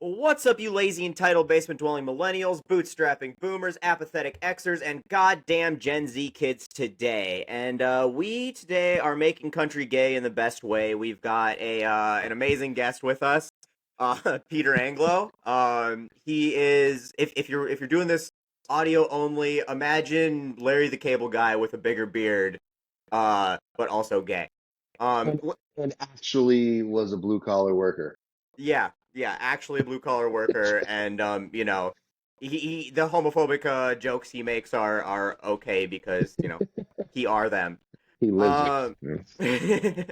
What's up, you lazy, entitled, basement-dwelling millennials, bootstrapping boomers, apathetic Xers, and goddamn Gen Z kids today? And we today are making country gay in the best way. We've got an amazing guest with us, Peter Angelo. He is if you're doing this audio only, imagine Larry the Cable Guy with a bigger beard, but also gay. and, and actually was a blue collar worker. Yeah, yeah, actually a blue collar worker, and the homophobic jokes he makes are okay because he are them. He lives it. Um,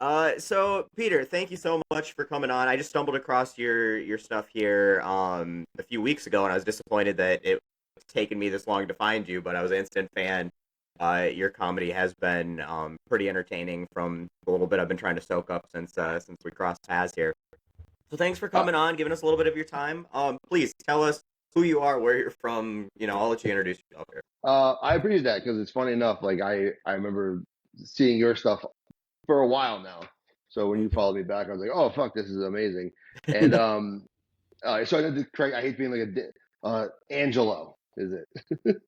Yes. so Peter, thank you so much for coming on. I just stumbled across your stuff here a few weeks ago, and I was disappointed that it's taken me this long to find you, but I was an instant fan. Your comedy has been pretty entertaining from the little bit I've been trying to soak up since we crossed paths here. So thanks for Uh, coming on, giving us a little bit of your time. Please tell us who you are, where you're from. I'll let you introduce yourself here. I appreciate that because it's funny enough. Like I remember seeing your stuff for a while now. So when you followed me back, I was like, oh fuck, this is amazing. And so I did the correct. I hate being like Angelo. Is it?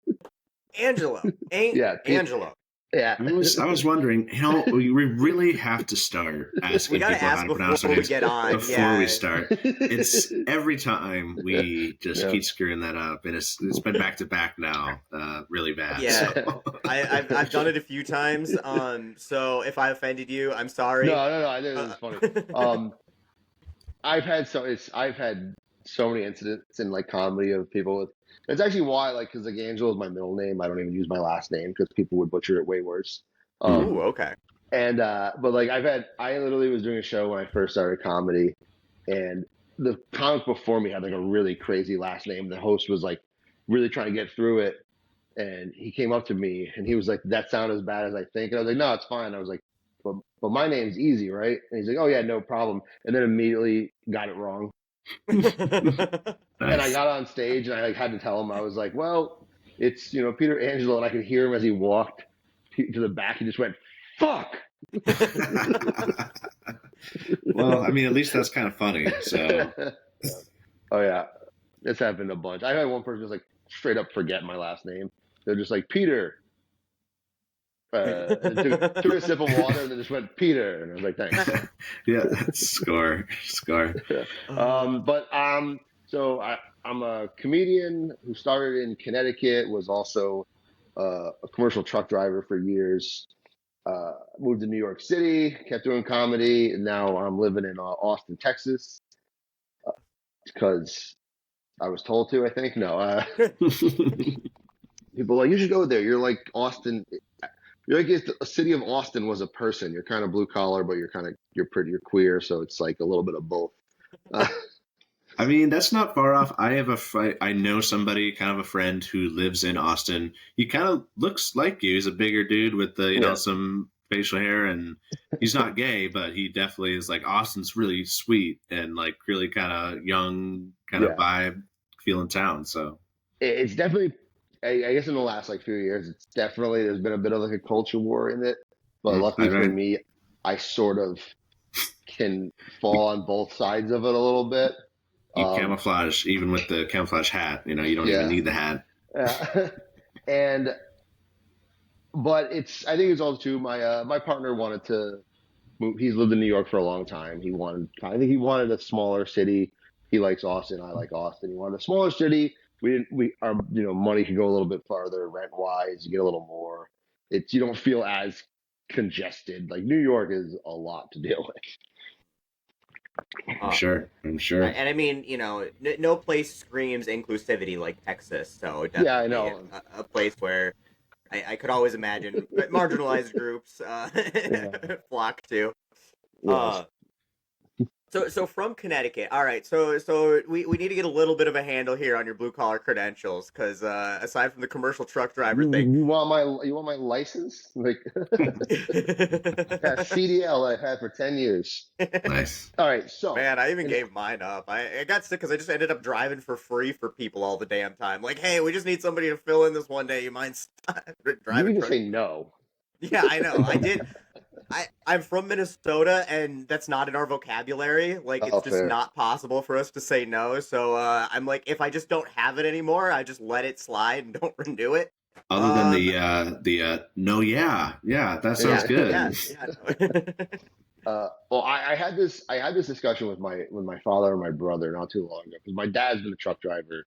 Angelo, Yeah, Angelo. yeah. I was wondering, we really have to start We asking gotta people how ask to pronounce their before we names get on. before Yeah, we start. It's every time we just Yeah. keep screwing that up, and it's been back to back now, really bad. yeah. So. I've done it a few times. So if I offended you, I'm sorry. No. I think Uh, it's funny. I've had so many incidents in like comedy of people with. That's actually why, like, because like Angelo is my middle name. I don't even use my last name because people would butcher it way worse. Hmm. Ooh, okay. And but like I literally was doing a show when I first started comedy, and the comic before me had like a really crazy last name. The host was like really trying to get through it, and he came up to me and he was like, "That sounded as bad as I think." And I was like, "No, it's fine." I was like, "But my name's easy, right?" And he's like, "Oh yeah, no problem." And then immediately got it wrong. And I Nice. got on stage and I like had to tell him I was like, "Well, it's Peter Angelo," and I could hear him as he walked to the back. He just went, "Fuck." Well, I mean, at least that's kind of funny. So. Yeah. Oh yeah, it's happened a bunch. I had one person just like straight up forget my last name. They're just like Peter. Took a sip of water and then just went Peter, and I was like, thanks. Yeah, score. Yeah. Uh, So I'm a comedian who started in Connecticut. Was also a commercial truck driver for years. Moved to New York City, kept doing comedy, and now I'm living in Austin, Texas, because I was told to. I think no. People are like, you should go there. You're like Austin. You're like if the city of Austin was a person. You're kind of blue collar, but you're pretty, you're queer. So it's like a little bit of both. Uh, I mean, that's not far off. I know somebody, kind of a friend who lives in Austin. He kind of looks like you. He's a bigger dude with yeah, some facial hair, and he's not gay, but he definitely is like Austin's really sweet and like really kind of young, kind of yeah. vibe feeling town. So It's definitely. I guess in the last like few years, it's definitely there's been a bit of like a culture war in it. But I luckily for don't. me, I sort of can fall on both sides of it a little bit. You Um, camouflage even with the camouflage hat. You don't even yeah. need the hat. And but I think it's also too my partner wanted to move. He's lived in New York for a long time. I think he wanted a smaller city. He likes Austin. I like Austin. He wanted a smaller city. We our money could go a little bit farther rent wise. You get a little more. You don't feel as congested. Like New York is a lot to deal with. I'm uh, sure. I'm sure. and I mean, no place screams inclusivity like Texas. So Yeah, I definitely know. a place where I could always imagine marginalized groups Yeah. flock to. Yes. Uh, so from Connecticut, all right. So we need to get a little bit of a handle here on your blue collar credentials, because aside from the commercial truck driver thing, You want my license? Like that CDL I've had for 10 years. Nice. All right, so man, I even and gave mine up. I got sick because I just ended up driving for free for people all the damn time. Like, hey, we just need somebody to fill in this one day. You mind you driving can just truck? say no. Yeah, I know. I'm from Minnesota, and that's not in our vocabulary. Like, it's Oh, just fair. not possible for us to say no. So I'm like, if I just don't have it anymore, I just let it slide and don't renew it. Other than Um, no, yeah, that sounds yeah, yeah, good. yeah. No. Well, I had this discussion with my father and my brother not too long ago because my dad's been a truck driver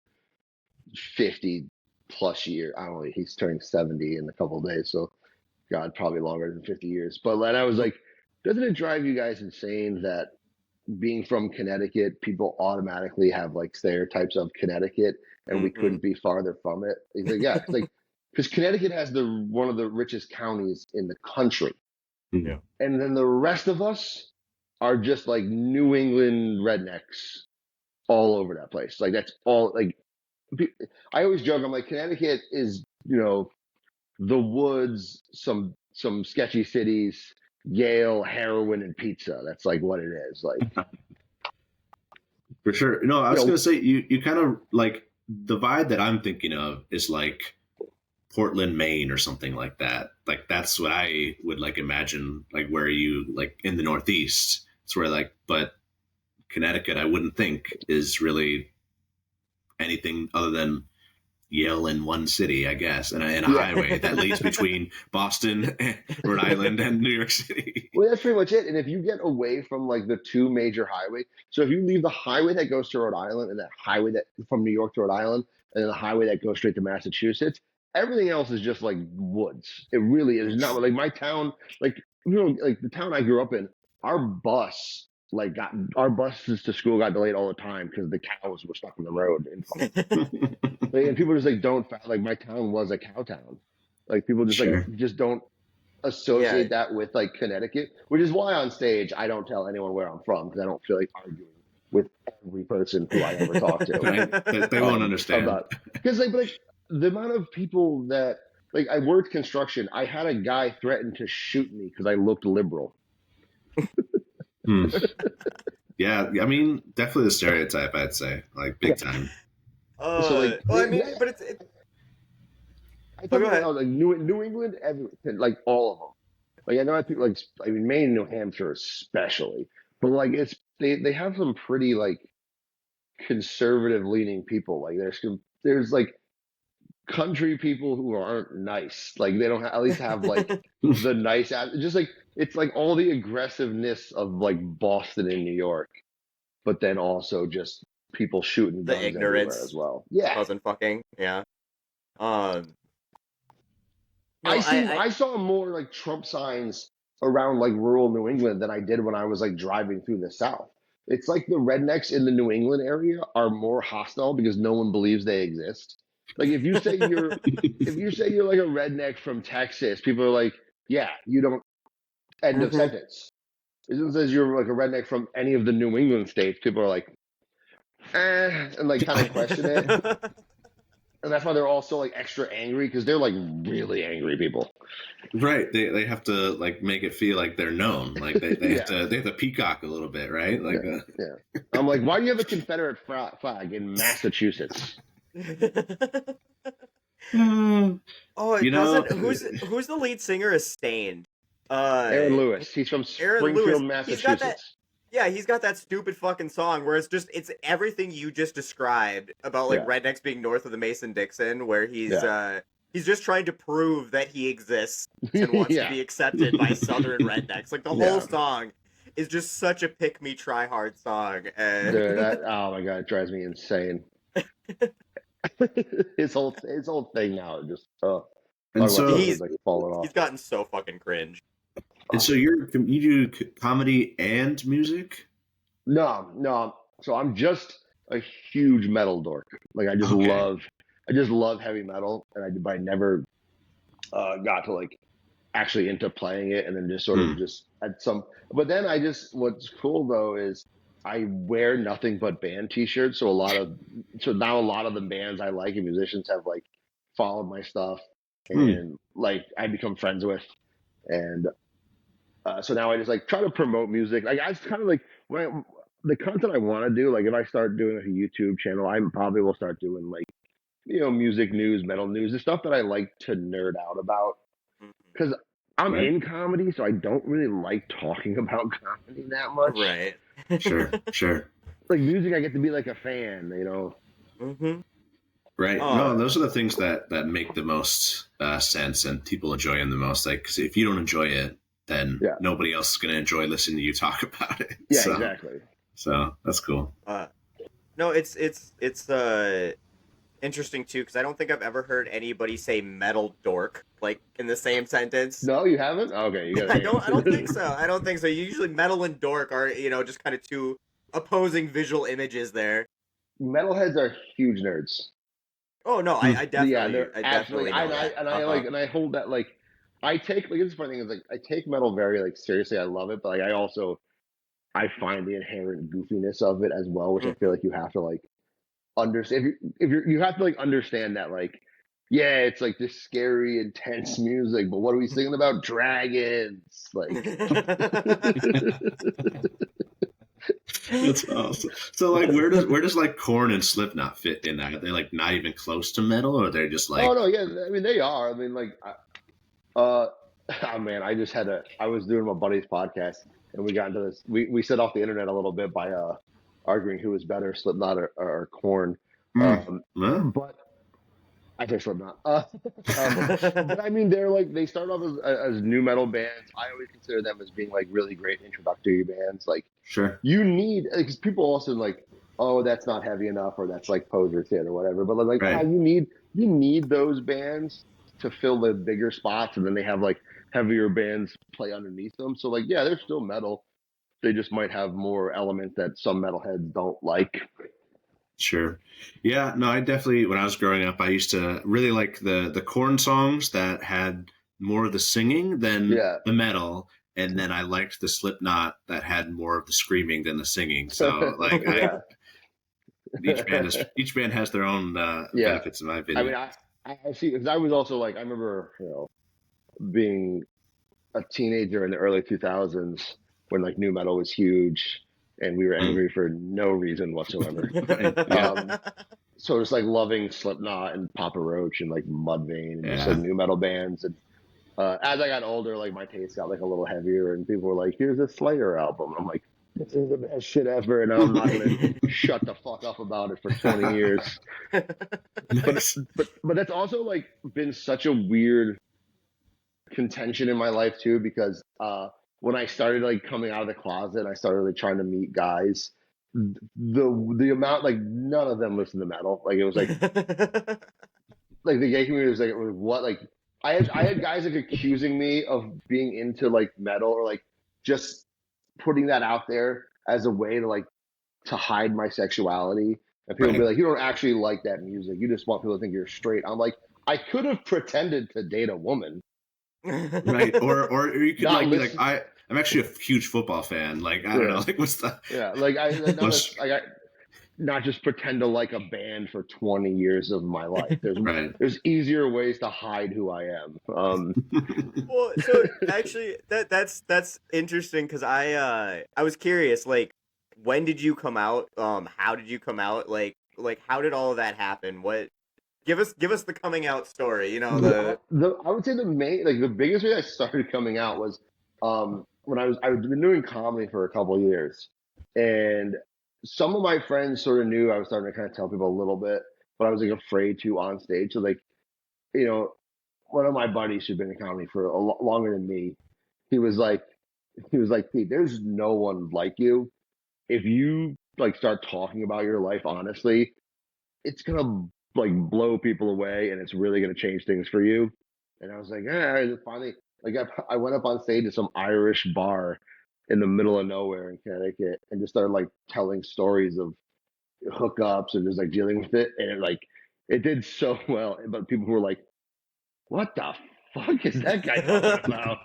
50 plus years. I don't know, he's turning 70 in a couple of days, so God, probably longer than 50 years. But then I was like, doesn't it drive you guys insane that being from Connecticut, people automatically have like stereotypes of Connecticut, and we Hmm. couldn't be farther from it? He's like, yeah, it's like because Connecticut has the one of the richest counties in the country, Hmm. Yeah. and then the rest of us are just like New England rednecks all over that place. Like that's all. Like I always joke, I'm like Connecticut is the woods, some sketchy cities, Yale, heroin, and pizza. That's like what it is. Like For sure. No, I you was know, gonna say you kind of like the vibe that I'm thinking of is like Portland, Maine, or something like that. Like that's what I would like imagine, like where you like in the Northeast. It's where like, but Connecticut, I wouldn't think is really anything other than Yale in one city, I guess, and a yeah. highway that leads between Boston, Rhode Island, and New York City. Well, that's pretty much it. And if you get away from like the two major highways, so if you leave the highway that goes to Rhode Island and that highway that from New York to Rhode Island, and then the highway that goes straight to Massachusetts, everything else is just like woods. It really is not like my town, like like the town I grew up in, our bus got our buses to school got delayed all the time because the cows were stuck in the road. Like, and people just like don't like my town was a cow town. Like people just like Sure. just don't Yeah. associate that with like Connecticut, which is why on stage I don't tell anyone where I'm from because I don't feel like arguing with every person who I ever talk to They won't understand. about because like the amount of people that like I worked construction. I had a guy threaten to shoot me because I looked liberal. Hmm. Yeah, I mean, definitely the stereotype. I'd say, like, big time. So like Well, I mean, but I oh, talk go about ahead. how like New England, like all of them. Like I know I think like I mean Maine, New Hampshire especially, but like it's they have some pretty like conservative leaning people. Like there's like country people who aren't nice. Like they don't at least have like the nice just like it's like all the aggressiveness of like Boston and New York, but then also just people shooting The guns everywhere as ignorance, well. Yeah. cousin fucking, yeah. Um, no, I I saw more like Trump signs around like rural New England than I did when I was like driving through the South. It's like the rednecks in the New England area are more hostile because no one believes they exist. Like if you say you're like a redneck from Texas, people are like, yeah, you don't end of Mhm. sentence. If it says you're like a redneck from any of the New England states, people are like, and like kind of question it. And that's why they're all so like extra angry because they're like really angry people. Right. They have to like make it feel like they're known. Like Yeah. they have to peacock a little bit, right? Yeah, Like yeah. I'm like, why do you have a Confederate flag in Massachusetts? Oh, it you know, doesn't. Who's the lead singer of Stained? Aaron Uh, Lewis. He's from Aaron Lewis. Springfield, He's got that. Massachusetts. Yeah, he's got that stupid fucking song where it's everything you just described about like Yeah, rednecks being north of the Mason-Dixon, where yeah, he's just trying to prove that he exists and wants to yeah, be accepted by Southern rednecks. Like the whole yeah. song is just such a pick me try hard song. Dude, that oh my god, it drives me insane. His whole thing now is just and talk about so somebody he's like falling off. he's gotten so fucking cringe. and so you do comedy and music. No, no. So I'm just a huge metal dork. Like Okay. I just love heavy metal, and but I never got to like actually into playing it and then just sort of Hmm. just at some but then I just what's cool though is I wear nothing but band t-shirts so now a lot of the bands I like and musicians have like followed my stuff Hmm. and like I become friends with and so now I just like try to promote music like I just kind of like the content I want to do like if I start doing like a YouTube channel I probably will start doing like music news metal news the stuff that I like to nerd out about Mhm. because I'm Right. in comedy, so I don't really like talking about comedy that much. Right. Sure. Sure. Like music, I get to be like a fan, you know. Mm-hmm. Right. No, Oh, those are the things that make the most sense and people enjoy them the most. Like, 'cause if you don't enjoy it, then Yeah, nobody else is going to enjoy listening to you talk about it. yeah, exactly. So that's cool. uh, no, it's interesting too because I don't think I've ever heard anybody say metal dork like in the same sentence. No, you haven't? Okay, you I don't think gotta. so. I don't think so. Usually metal and dork are, just kind of two opposing visual images there. Metalheads are huge nerds. Oh no, Hmm. Yeah, they're I absolutely. definitely know that. Uh-huh. And I hold that like I take like it's funny thing is like I take metal very like seriously. I love it, but like I find the inherent goofiness of it as well, which I feel Hmm. like you have to like understand. You have to like understand that like yeah, it's like this scary, intense music, but what are we singing about? Dragons, like. That's awesome. So, like, where does like Korn and Slipknot fit in that? Are they like not even close to metal, or they're just Oh like, no, yeah, I mean they are. I mean like Uh, oh man, I was doing my buddy's podcast and we got into this. We set off the internet a little bit by arguing who was better, Slipknot or Corn. well, But I say Slipknot. But I mean, they're like they start off as new metal bands. I always consider them as being like really great introductory bands. Like sure, you need because people also like, oh, that's not heavy enough or that's like poser shit or whatever. But like, right, you need those bands to fill the bigger spots, and then they have like heavier bands play underneath them. So like, yeah, they're still metal. They just might have more elements that some metalheads don't like. sure, yeah. No, I definitely when I was growing up, I used to really like the Korn songs that had more of the singing than Yeah. the metal. And then I liked the Slipknot that had more of the screaming than the singing. So like Yeah. each band has their own Yeah. benefits in my I mean, opinion. I see because I was also like I remember being a teenager in the early 2000s when like new metal was huge and we were Mm. angry for no reason whatsoever. Right. Yeah. So it's like loving Slipknot and Papa Roach and like Mudvayne and just like Yeah. new metal bands. And as I got older, like my taste got like a little heavier, and people were like, "Here's a Slayer album." I'm like, "This is the best shit ever," and I'm not gonna shut the fuck up about it for 20 years. But Nice. but that's also like been such a weird contention in my life too because when I started like coming out of the closet and I started like trying to meet guys, the amount like none of them listened to metal. Like it was like the gay community was like it was what like I had guys like accusing me of being into like metal or like just putting that out there as a way to like to hide my sexuality. And people would be Right. like, you don't actually like that music. You just want people to think you're straight. I'm like, I could have pretended to date a woman, Right. Or you could not like be like, listen. I'm actually a huge football fan. Like, I don't know, Yeah, like what's the yeah. Like most I not just pretend to like a band for 20 years of my life. right. There's easier ways to hide who I am. Well, so actually, that's interesting because I was curious. Like, when did you come out? How did you come out? Like how did all of that happen? What? Give us the coming out story. You know the. I would say the main like the biggest way I started coming out was when I've been doing comedy for a couple of years, and some of my friends sort of knew I was starting to kind of tell people a little bit, but I was like afraid to on stage. So like you know, one of my buddies who'd been in comedy for longer than me, he was like Pete, there's no one like you. If you like start talking about your life honestly, it's gonna like blow people away and it's really gonna change things for you. And I was like, finally, like I went up on stage at some Irish bar in the middle of nowhere in Connecticut and just started like telling stories of hookups and just like dealing with it. And it did so well. But people were like, what the fuck is that guy talking about?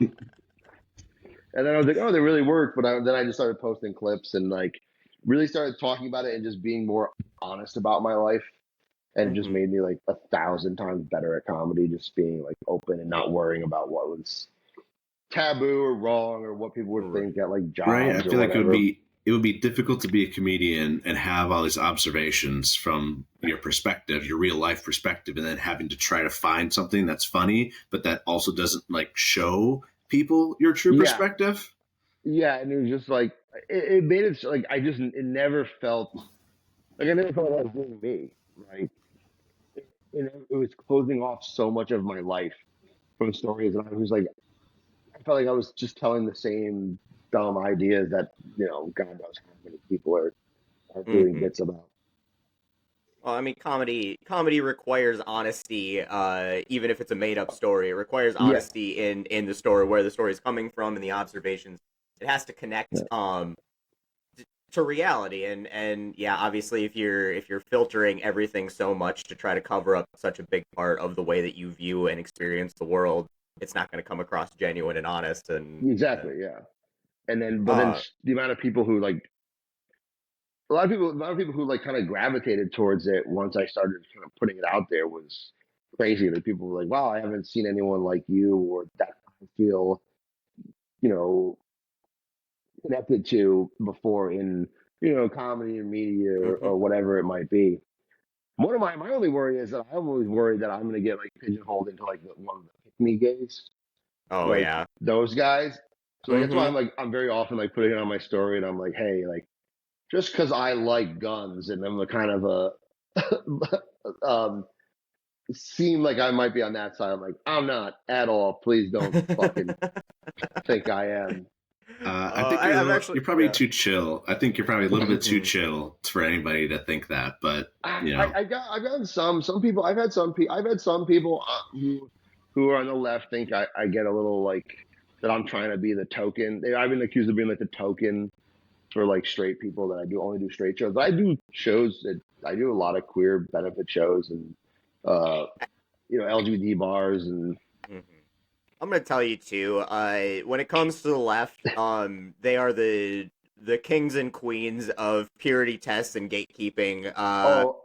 And then I was like, oh, they really worked. But then I just started posting clips and like really started talking about it and just being more honest about my life. And it just Mhm. made me like 1,000 times better at comedy, just being like open and not worrying about what was taboo or wrong or what people would Right. think at like Right. I jobs or feel like whatever. it would be difficult to be a comedian and have all these observations from your perspective, your real life perspective, and then having to try to find something that's funny, but that also doesn't like show people your true Yeah, perspective. yeah, and it was just like it made it like it never felt like I never felt like I was doing me, right? It was closing off so much of my life from stories, and I was like, I felt like I was just telling the same dumb ideas that God knows how many people are doing Hmm. bits about. Well, I mean, comedy requires honesty, even if it's a made up story. It requires Yeah, honesty in the story, where the story is coming from, and the observations. It has to connect yeah, to reality, and yeah, obviously, if you're filtering everything so much to try to cover up such a big part of the way that you view and experience the world, it's not going to come across genuine and honest. And exactly, yeah. And then, but then uh, the amount of people who like a lot of people who like kind of gravitated towards it once I started kind of putting it out there was crazy. Like people were like, "Wow, I haven't seen anyone like you or that I feel, you know, connected to before in comedy or media mhm. or whatever it might be." One of my only worry is that I'm always worried that I'm going to get like pigeonholed into like one of the pick me gays, Oh like yeah. those guys. So like that's why Hmm. I'm very often like putting it on my story and I'm like, hey, like just because I like guns and I'm a kind of a seem like I might be on that side. I'm like, I'm not at all. Please don't fucking think I am. I think you're a I've little, actually, you're probably yeah. too chill. I think you're probably a little bit too Hmm. chill for anybody to think that. But I've gotten some people. I've had some people who are on the left think I get a little like that. I'm trying to be the token. I've been accused of being like the token for like straight people that I do only do straight shows. I do shows that I do a lot of queer benefit shows and uh LGBT bars and Mhm. I'm gonna tell you too. When it comes to the left, they are the kings and queens of purity tests and gatekeeping, oh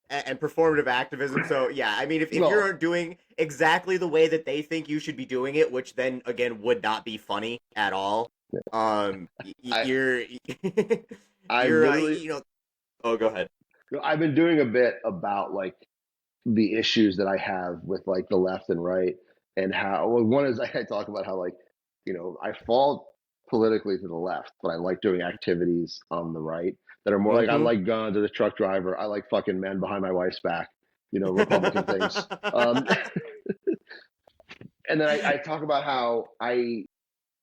and performative activism. So yeah, I mean, if no you're doing exactly the way that they think you should be doing it, which then again would not be funny at all, I you're I you're literally Oh, go ahead. I've been doing a bit about like the issues that I have with like the left and right and how well, one is I talk about how like I fall politically to the left, but I like doing activities on the right that are more like I Mm-hmm. like guns as a truck driver. I like fucking men behind my wife's back, Republican things. And then I talk about how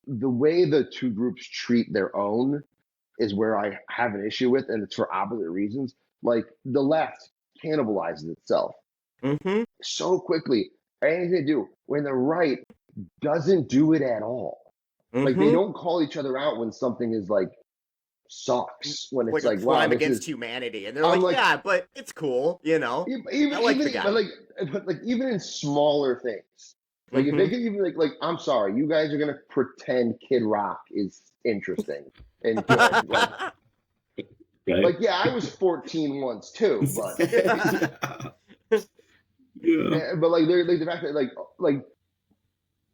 the way the two groups treat their own is where I have an issue with, and it's for opposite reasons. Like the left cannibalizes itself Mm-hmm. so quickly. Anything they do when the right doesn't do it at all. Like they Mm-hmm. don't call each other out when something is like sucks. When it's Like a like, wow, crime this against is. humanity, and they're I'm like, like, yeah, but it's cool, I like the guy. but like even in smaller things, like if they Mm-hmm. could even like I'm sorry, you guys are gonna pretend Kid Rock is interesting and good. right? Yeah, I was 14 once too, but Yeah. Yeah. but like they're like the fact that like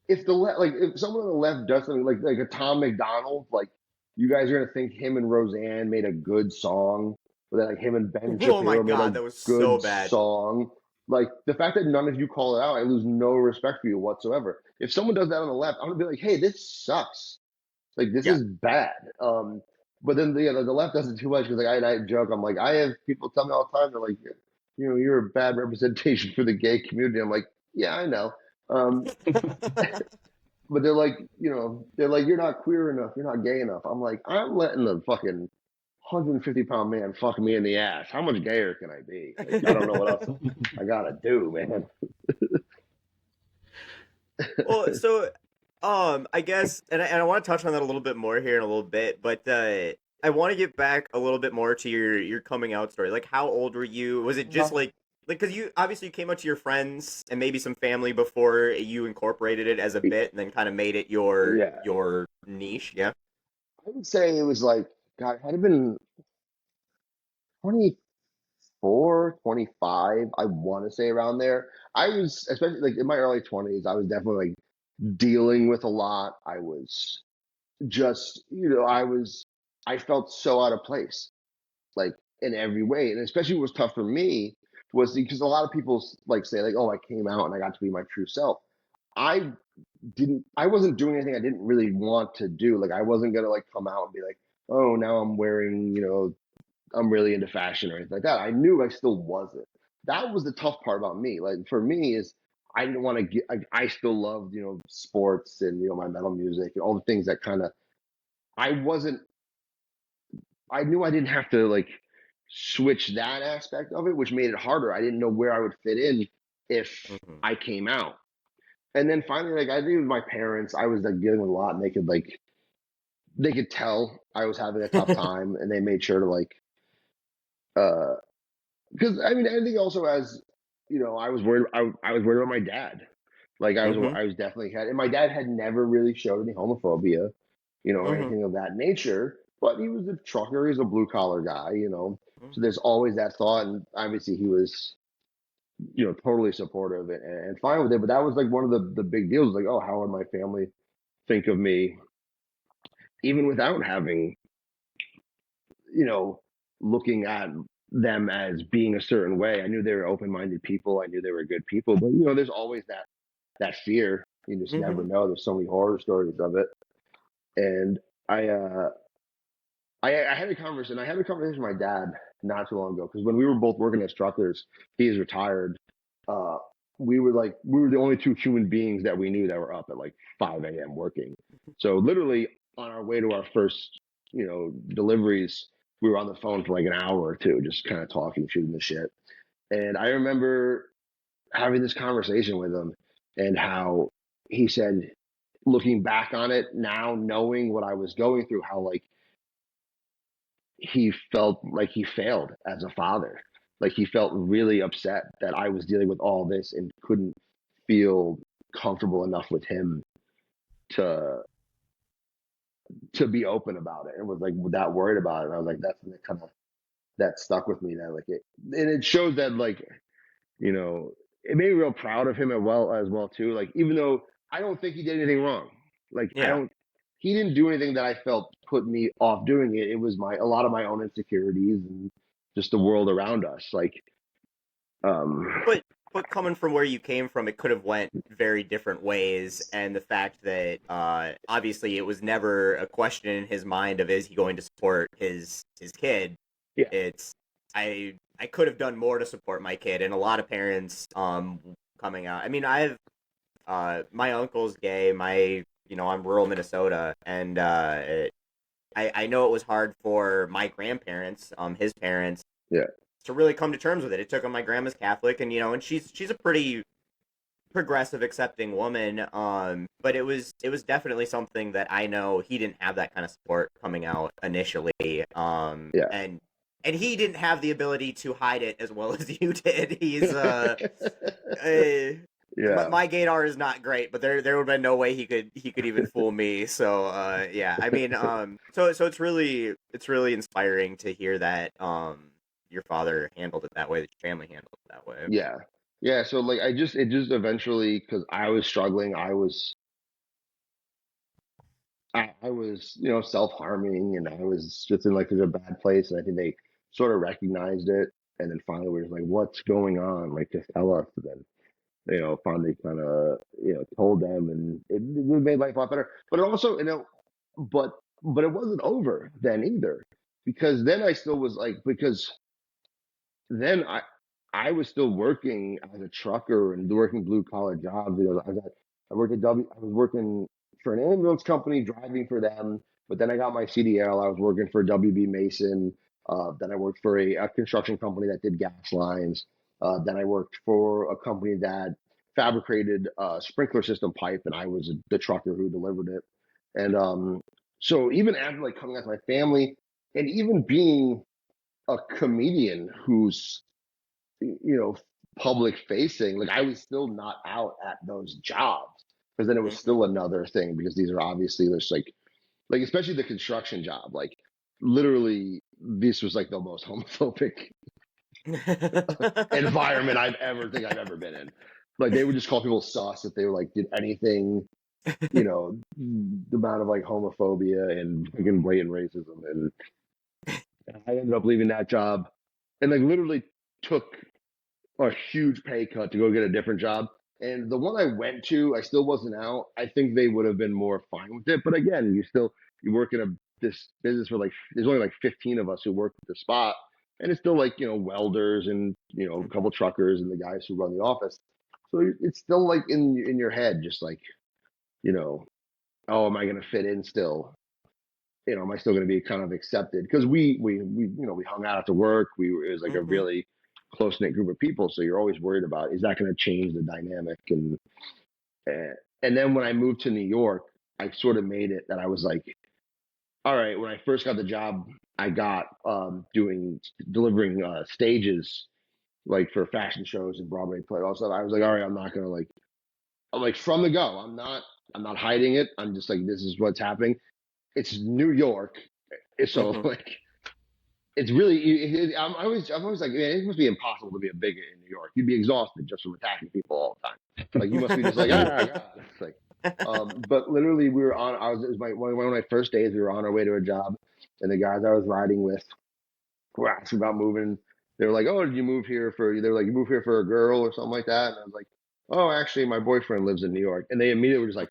if if someone on the left does something like a Tom McDonald, like you guys are gonna think him and Roseanne made a good song, or that like him and Ben Oh my Shapiro made a god, that was so good bad. song. Like the fact that none of you call it out, I lose no respect for you whatsoever. If someone does that on the left, I'm gonna be like, hey, this sucks. Like this Yeah. is bad. But then the left does it too much because like I joke, I'm like, I have people tell me all the time, they're like, you're a bad representation for the gay community. I'm like, yeah, I know. Um, but they're like, you're not queer enough, you're not gay enough. I'm like, I'm letting the fucking 150-pound man fuck me in the ass. How much gayer can I be? Like, I don't know what else I gotta do, man. Well, so I guess, and I want to touch on that a little bit more here in a little bit, but I want to get back a little bit more to your coming out story. Like, how old were you? Was it just like because you obviously you came out to your friends and maybe some family before you incorporated it as a bit, and then kind of made it Yeah, your niche? Yeah. I would say it was like, God, had it been 24, 25, I want to say around there. I was, especially like in my early 20s, I was definitely like dealing with a lot. I was just, I felt so out of place, like in every way. And especially what was tough for me was because a lot of people like say like, oh, I came out and I got to be my true self. I I wasn't doing anything I didn't really want to do. Like I wasn't gonna like come out and be like, oh, now I'm wearing, I'm really into fashion or anything like that. I knew I still wasn't. That was the tough part about me. Like for me is I didn't want to get. I still loved sports and my metal music and all the things that kind of I wasn't. I knew I didn't have to like switch that aspect of it, which made it harder. I didn't know where I would fit in if Hmm. I came out. And then finally, like I think with my parents, I was like dealing with a lot, and they could tell I was having a tough time, and they made sure to like uh because I mean I think also as I was worried I was worried about my dad. Like Hmm. I was definitely had, and my dad had never really showed any homophobia, or Hmm. anything of that nature. But he was a trucker, he's a blue collar guy, so Hmm. there's always that thought, and obviously he was totally supportive and fine with it. But that was like one of the big deals, like, oh, how would my family think of me even without having you know looking at them as being a certain way. I knew they were open-minded people, I knew they were good people, but there's always that fear. You just never Hmm. know. There's so many horror stories of it. And I uh I had a conversation. I had a conversation with my dad not too long ago because when we were both working as truckers, he is retired. Uh, we were the only two human beings that we knew that were up at like 5 a.m. working. So literally on our way to our first deliveries, we were on the phone for like an hour or two, just kind of talking, shooting the shit. And I remember having this conversation with him and how he said, looking back on it now, knowing what I was going through, how like he felt like he failed as a father. Like he felt really upset that I was dealing with all this and couldn't feel comfortable enough with him to be open about it, and was like that worried about it. And I was like, that's kind of that stuck with me. That like it, and it shows that like you know, it made me real proud of him as well too. Like even though I don't think he did anything wrong, like Yeah. he didn't do anything that I felt put me off doing it. It was a lot of my own insecurities and just the world around us. Like, um, But coming from where you came from, it could have went very different ways, and the fact that obviously it was never a question in his mind of is he going to support his kid. yeah, It's I could have done more to support my kid, and a lot of parents coming out. I mean, I've my uncle's gay. I'm rural Minnesota, and I know it was hard for my grandparents, his parents, yeah, to really come to terms with it. It took him. My grandma's Catholic, and and she's a pretty progressive, accepting woman. But it was definitely something that I know he didn't have that kind of support coming out initially. yeah. And he didn't have the ability to hide it as well as you did. Uh Yeah, my gaydar is not great, but there would have been no way he could even fool me. So yeah, I mean so it's really inspiring to hear that your father handled it that way, that your family handled it that way. yeah, yeah. So like, it just eventually, because I was struggling, I was, self-harming, and I was just in like such a bad place. And I think they sort of recognized it. And then finally we were just like, what's going on? Like, just tell us. And then, finally kind of, told them, and it made life a lot better. But it also, but, it wasn't over then either, because then I still was like, because then I was still working as a trucker and working blue collar jobs. I worked at I was working for an ambulance company, driving for them. But then I got my CDL. I was working for WB Mason. Then I worked for a construction company that did gas lines. Then I worked for a company that fabricated sprinkler system pipe, and I was the trucker who delivered it. And so even after like coming out to my family, and even being a comedian who's public facing, like I was still not out at those jobs, because then it was Hmm. still another thing, because these are obviously there's like especially the construction job, like literally this was like the most homophobic environment I've ever been in. Like they would just call people sus if they were like did anything, the amount of like homophobia and fucking blatant racism. And I ended up leaving that job and like literally took a huge pay cut to go get a different job, And the one I went to, I still wasn't out. I think they would have been more fine with it. But again, you work in this business where like there's only like 15 of us who work at the spot, and it's still like welders and a couple truckers and the guys who run the office. So it's still like in your head, just like oh, am I going to fit in still? Am I still going to be kind of accepted? Because we hung out after work. It was like a really close knit group of people. So you're always worried about, is that going to change the dynamic? And then when I moved to New York, I sort of made it that I was like, all right, when I first got the job, I got delivering stages like for fashion shows and Broadway play, all stuff. I was like, all right, I'm not going to I'm like from the go. I'm not hiding it. I'm just like, this is what's happening. It's New York. So like, it's really, I'm always like, man, it must be impossible to be a bigot in New York. You'd be exhausted just from attacking people all the time. Like you must be just like, God. It's like, but literally we were on, it was one of my first days. We were on our way to a job, and the guys I was riding with were asking about moving. They were like, oh, did you move here you move here for a girl or something like that? And I was like, oh, actually my boyfriend lives in New York. And they immediately were just like,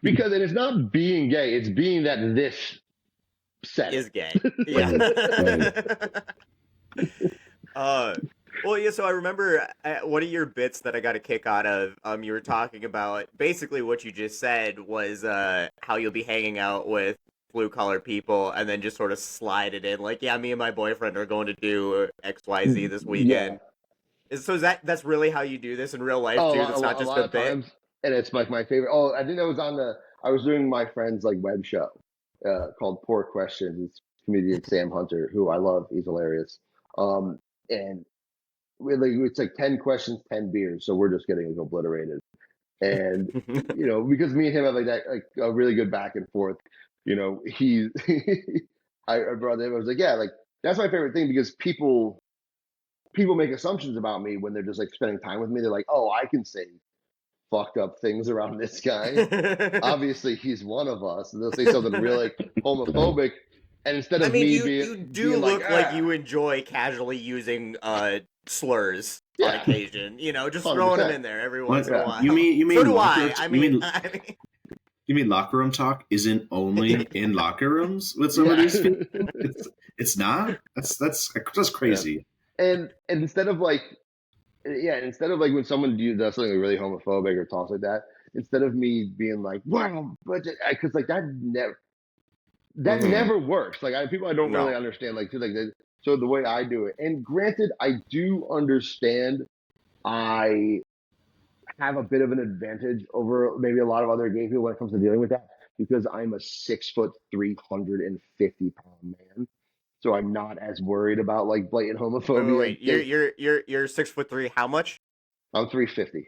because it's not being gay, it's being that this set is gay. Yeah. Well, yeah, so I remember one of your bits that I got a kick out of, you were talking about, basically what you just said was how you'll be hanging out with blue-collar people and then just sort of slide it in, like, yeah, me and my boyfriend are going to do XYZ this weekend. Yeah. So that's really how you do this in real life, too? That's not just a bit? Times, and it's like my favorite. Oh, I think that was I was doing my friend's like web show called Poor Questions. It's comedian Sam Hunter, who I love. He's hilarious. And it's like 10 questions, 10 beers. So we're just getting obliterated. And, because me and him have like that, like a really good back and forth, I brought him, I was like, yeah, like that's my favorite thing, because people make assumptions about me when they're just like spending time with me. They're like, oh, I can say fucked up things around this guy. Obviously he's one of us. And they'll say something really like homophobic. And instead of you do look like you enjoy casually using slurs on occasion. Just 100%. Throwing them in there every once in a while. You mean so do I. You mean locker room talk isn't only in locker rooms with some of these people? It's not. That's crazy. Yeah. And instead of like when someone does something really homophobic or talks like that, instead of me being like, wow, because like that never works. Like people I don't really understand. So the way I do it, and granted, I do understand. I have a bit of an advantage over maybe a lot of other gay people when it comes to dealing with that, because I'm a 6 foot 350-pound man. So I'm not as worried about like blatant homophobia. Wait. You're 6'3". How much? I'm 350.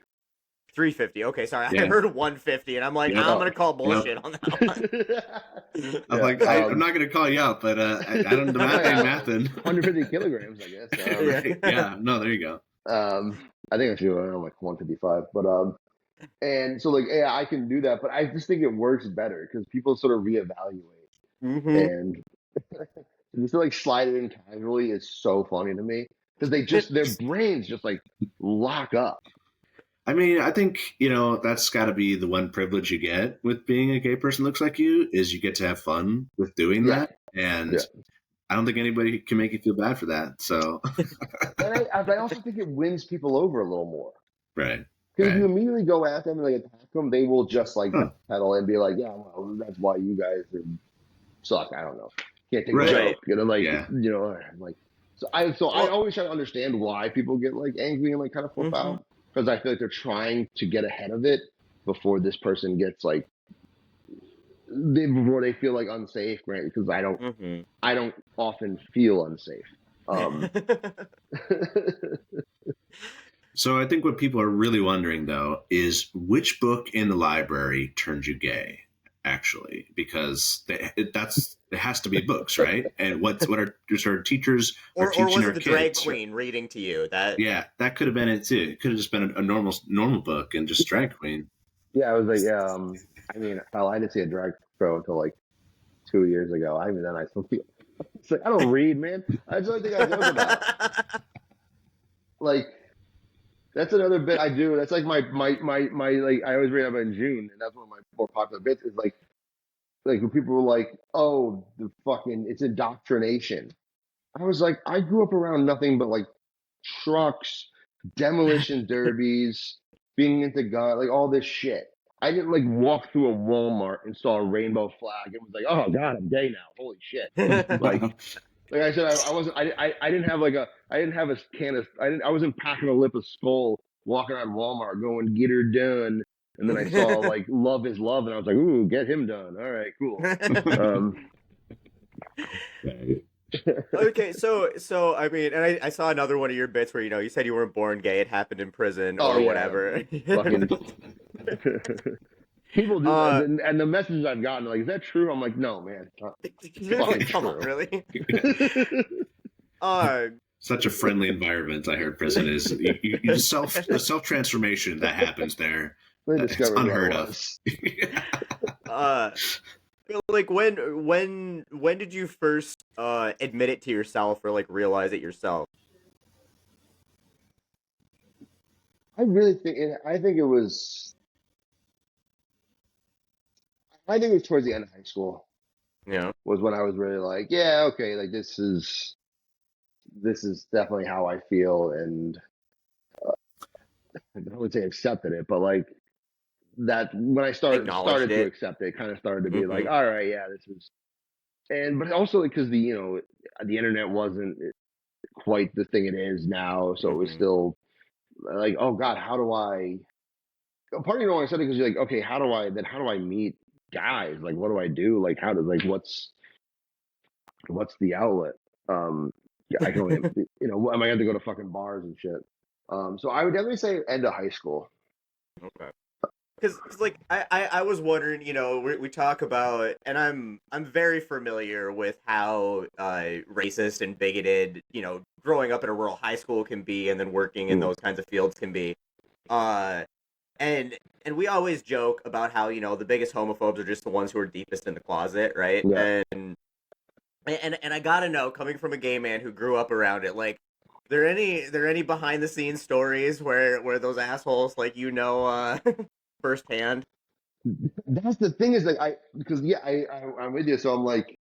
350. Okay, sorry. Yeah. I heard 150, and I'm like, I'm gonna call bullshit on that one. I'm like, I'm not gonna call you out, but I don't. The math ain't mathing. 150 kilograms, I guess. Right. Yeah. No, there you go. I think I'm like 155, but and so like I can do that, but I just think it works better because people sort of reevaluate, and just to like slide it in casually is so funny to me because their brains just like lock up. I mean, I think, that's got to be the one privilege you get with being a gay person looks like you, is you get to have fun with doing that. And I don't think anybody can make you feel bad for that. So, and I also think it wins people over a little more. Right. Because if you immediately go at them and like attack them, they will just like pedal and be like, yeah, well, that's why you guys suck. I don't know. Can't take a joke. Like, so I always try to understand why people get like angry and like kind of flip out. Because I feel like they're trying to get ahead of it before this person gets like, before they feel like unsafe, right? Because I don't often feel unsafe. So I think what people are really wondering though is which book in the library turned you gay, actually, because it has to be books, right? And what are our teachers or teaching was our it the kids? drag queen reading to you? That could have been it too. It could have just been a normal book and just drag queen. Yeah, I was like, I mean, hell, I didn't see a drag show until like 2 years ago. I mean, then I still feel it's like I don't read, man. I just don't think I know about. like that's another bit I do. That's like my like I always read about in June, and that's one of my more popular bits. Is like when people were like, "Oh, the fucking it's indoctrination." I was like, I grew up around nothing but like trucks, demolition derbies, being into God, like all this shit. I didn't like walk through a Walmart and saw a rainbow flag and was like, "Oh God, I'm gay now! Holy shit!" Like, like I said, I wasn't. I didn't have like a. I didn't have a can of. I didn't. I wasn't packing a lip of Skull, walking around Walmart, going get her done. And then I saw like Love is Love, and I was like, "Ooh, get him done! All right, cool." Okay, so I mean, and I saw another one of your bits where you said you weren't born gay; it happened in prison Oh or yeah, whatever. fucking people do, uh, and the messages I've gotten like, "Is that true?" I'm like, "No, man, it's fucking come on, true." really? Uh, Such a friendly environment. I heard prison is you the self transformation that happens there. They It's discovered who I unheard of. was. uh, like when did you first admit it to yourself or like realize it yourself? I really think it, I think it was. I think it was towards the end of high school Yeah. was when I was really like, yeah, okay, like this is definitely how I feel, and I would say accepted it, but like that when I Acknowledged started to it. accept it, kind of started to be like, Mm-hmm. all right, yeah, this is, and but also because the internet wasn't quite the thing it is now, so it was Mm-hmm. still like, oh God, how do I? Part of you don't want to say it because you're like, okay, how do I meet guys? Like, what do I do? Like, how does like what's the outlet? Yeah, I can only, am I going to go to fucking bars and shit? So I would definitely say end of high school. Okay. Because like I was wondering, we talk about, and I'm very familiar with how racist and bigoted, growing up in a rural high school can be, and then working in Mm, those kinds of fields can be. Uh, and we always joke about how the biggest homophobes are just the ones who are deepest in the closet, right? yeah. And I gotta know, coming from a gay man who grew up around it, like, there any behind the scenes stories where those assholes like firsthand? That's the thing is like because yeah I'm with you, so I'm like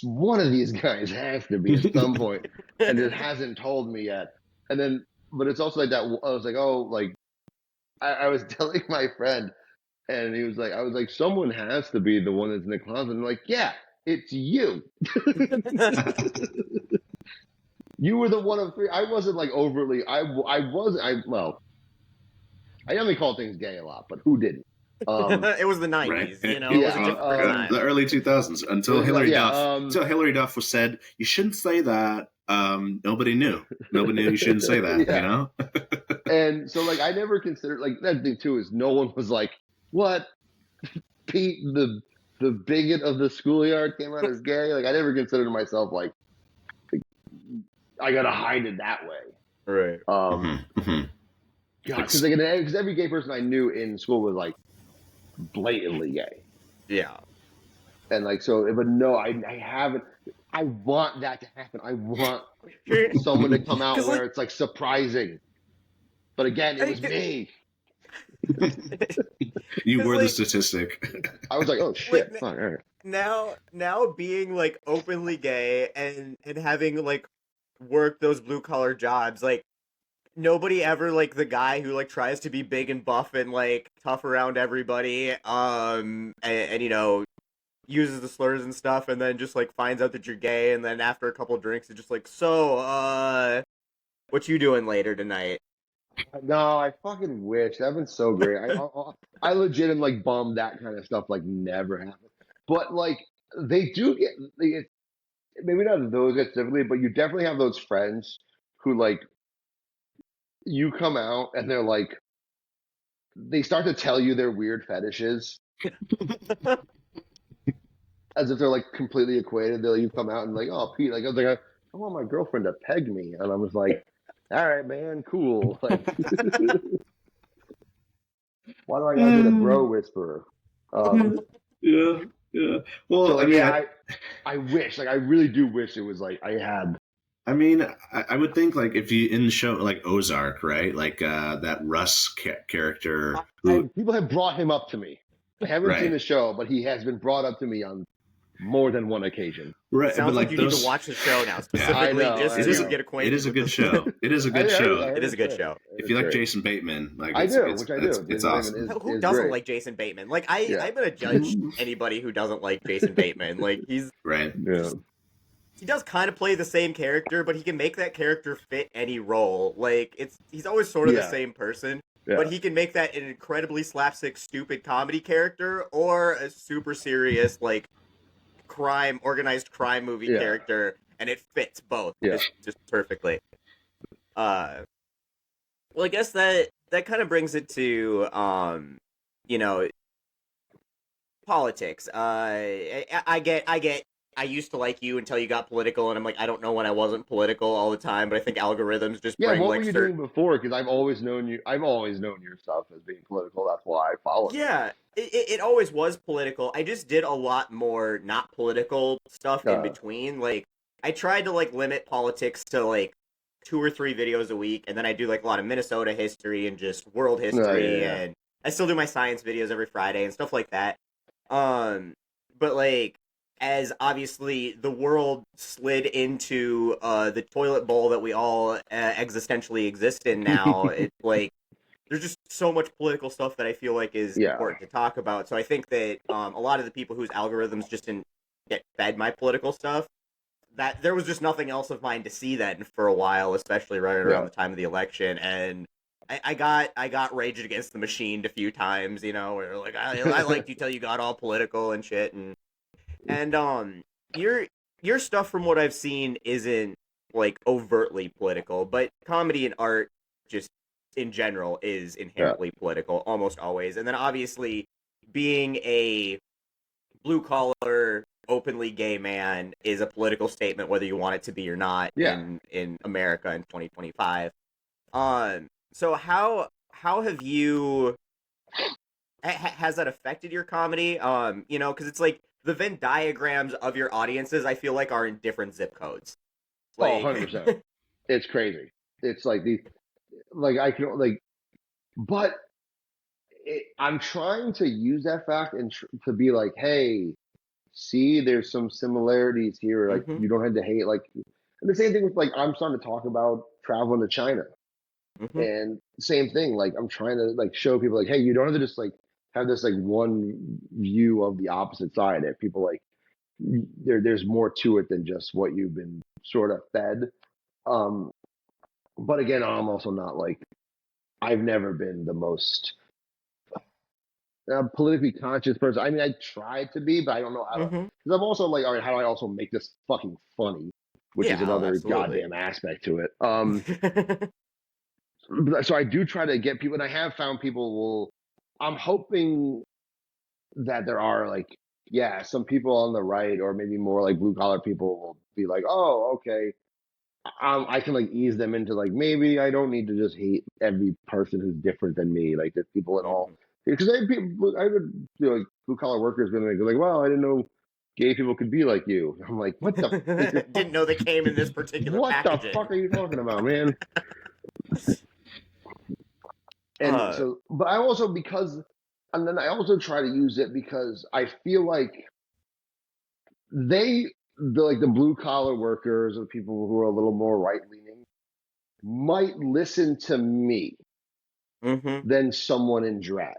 one of these guys has to be at some point, and it hasn't told me yet. And then, but it's also like that. I was like, oh, like I was telling my friend, and he was like, I was like, someone has to be the one that's in the closet. And I'm like, yeah, it's you. You were the one of three. I wasn't like overly. I wasn't. I definitely call things gay a lot, but who didn't? It was the Right? '90s, it Yeah. was a different The time. early 2000s until Like, Hillary yeah. Duff. Until Hillary Duff was said, you shouldn't say that. Nobody knew. Nobody knew you shouldn't say that. Yeah. And so like I never considered like that thing too is no one was like, what, Pete the bigot of the schoolyard came out as gay. Like I never considered myself like I gotta hide it that way. Right. God, because every gay person I knew in school was like blatantly gay. Yeah. And like so, but no, I haven't. I want that to happen. I want someone to come out where it's like surprising. But again, it was me. You were the like, statistic. I was like, oh shit. Like, all right. now being like openly gay and having like worked those blue collar jobs, like nobody ever like the guy who like tries to be big and buff and like tough around everybody, and uses the slurs and stuff, and then just like finds out that you're gay, and then after a couple drinks, it's just like, so what you doing later tonight? No, I fucking wish. That'd been so great. I legit am like bummed that kind of stuff like never happened. But like they do get maybe not those guys specifically, but you definitely have those friends who like you come out and they're like they start to tell you their weird fetishes as if they're like completely equated. They'll you come out and like, oh Pete, like I was like I want my girlfriend to peg me, and I was like, all right, man, cool. Like, why do I gotta be the bro whisperer? Yeah. Well, so like, I mean, I wish, like, I really do wish it was like I had I mean, I would think like if you in the show like Ozark, right? Like that Russ character who, People have brought him up to me. I haven't seen right, the show, but he has been brought up to me on more than one occasion. right, but Sounds like like you need to those, watch the show now, yeah, specifically just it to is. get It acquainted is a with good show. It is a good show. It is a good show. If you like Jason Bateman, like I do, it's which I do. it's Jason awesome. Bateman Who is doesn't great. like Jason Bateman? Like Yeah. I'm gonna judge anybody who doesn't like Jason Bateman. Like Right. Yeah. he does kind of play the same character, but he can make that character fit any role. Like he's always sort of the Yeah. same person, Yeah. but he can make that an incredibly slapstick, stupid comedy character or a super serious like organized crime movie Yeah. character, and it fits both Yeah. just perfectly. Well, I guess that kind of brings it to you know, politics. I get. I used to like you until you got political, and I'm like, I don't know when I wasn't political all the time, but I think algorithms just Yeah, bring what like were you doing before? Because I've always known you. I've always known your stuff as being political. That's why I followed. Yeah, it always was political. I just did a lot more not political stuff in between. Like, I tried to like limit politics to like 2 or 3 videos a week, and then I do like a lot of Minnesota history and just world history, and I still do my science videos every Friday and stuff like that. But like, as obviously the world slid into the toilet bowl that we all existentially exist in now, it's like there's just so much political stuff that I feel like is important to talk about. So I think that a lot of the people whose algorithms just didn't get fed my political stuff, that there was just nothing else of mine to see then for a while, especially right around the time of the election. And I got Rage Against the Machine a few times, you know, where like I liked you till you got all political and shit, and your stuff from what I've seen isn't like overtly political, but comedy and art just in general is inherently political almost always. And then obviously being a blue collar openly gay man is a political statement whether you want it to be or not in America in 2025. So how have you has that affected your comedy? You know, because it's like the Venn diagrams of your audiences I feel like are in different zip codes. Like... 100%. It's crazy. It's like I can like, but I'm trying to use that fact and to be like, hey, see, there's some similarities here. Like, you don't have to hate. Like, and the same thing with like, I'm starting to talk about traveling to China, and same thing. Like, I'm trying to like show people like, hey, you don't have to just like have this like one view of the opposite side. That people like, there's more to it than just what you've been sort of fed. But again, I'm also not like, I've never been the most politically conscious person. I mean, I try to be, but I don't know how to. Because I'm also like, all right, how do I also make this fucking funny? Which is another goddamn aspect to it. So I do try to get people, and I have found people I'm hoping that there are like, some people on the right or maybe more like blue collar people will be like, oh, okay. I can like ease them into like, maybe I don't need to just hate every person who's different than me. Like there's people at all. Because I would like blue collar workers been like, well, I didn't know gay people could be like you. I'm like, what the? Didn't know they came in this particular packaging. What the fuck are you talking about, man? And so, but I also and then I also try to use it because I feel like the blue collar workers or people who are a little more right leaning might listen to me than someone in drag.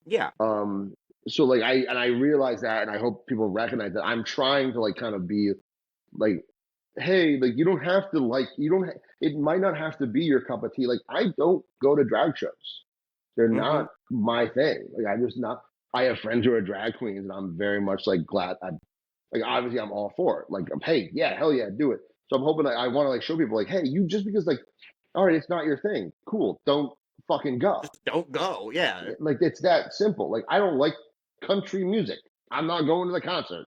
Yeah. So like I realize that, and I hope people recognize that I'm trying to like kind of be like, hey, like you don't have to like, it might not have to be your cup of tea. Like I don't go to drag shows. They're not my thing. Like I have friends who are drag queens, and I'm very much like glad. Like obviously I'm all for it. Like hey, yeah, hell yeah, do it. So I'm hoping I want to like show people like, hey, you just because like, all right, it's not your thing. Cool, don't fucking go. Just don't go. Yeah. Like it's that simple. Like I don't like country music. I'm not going to the concert.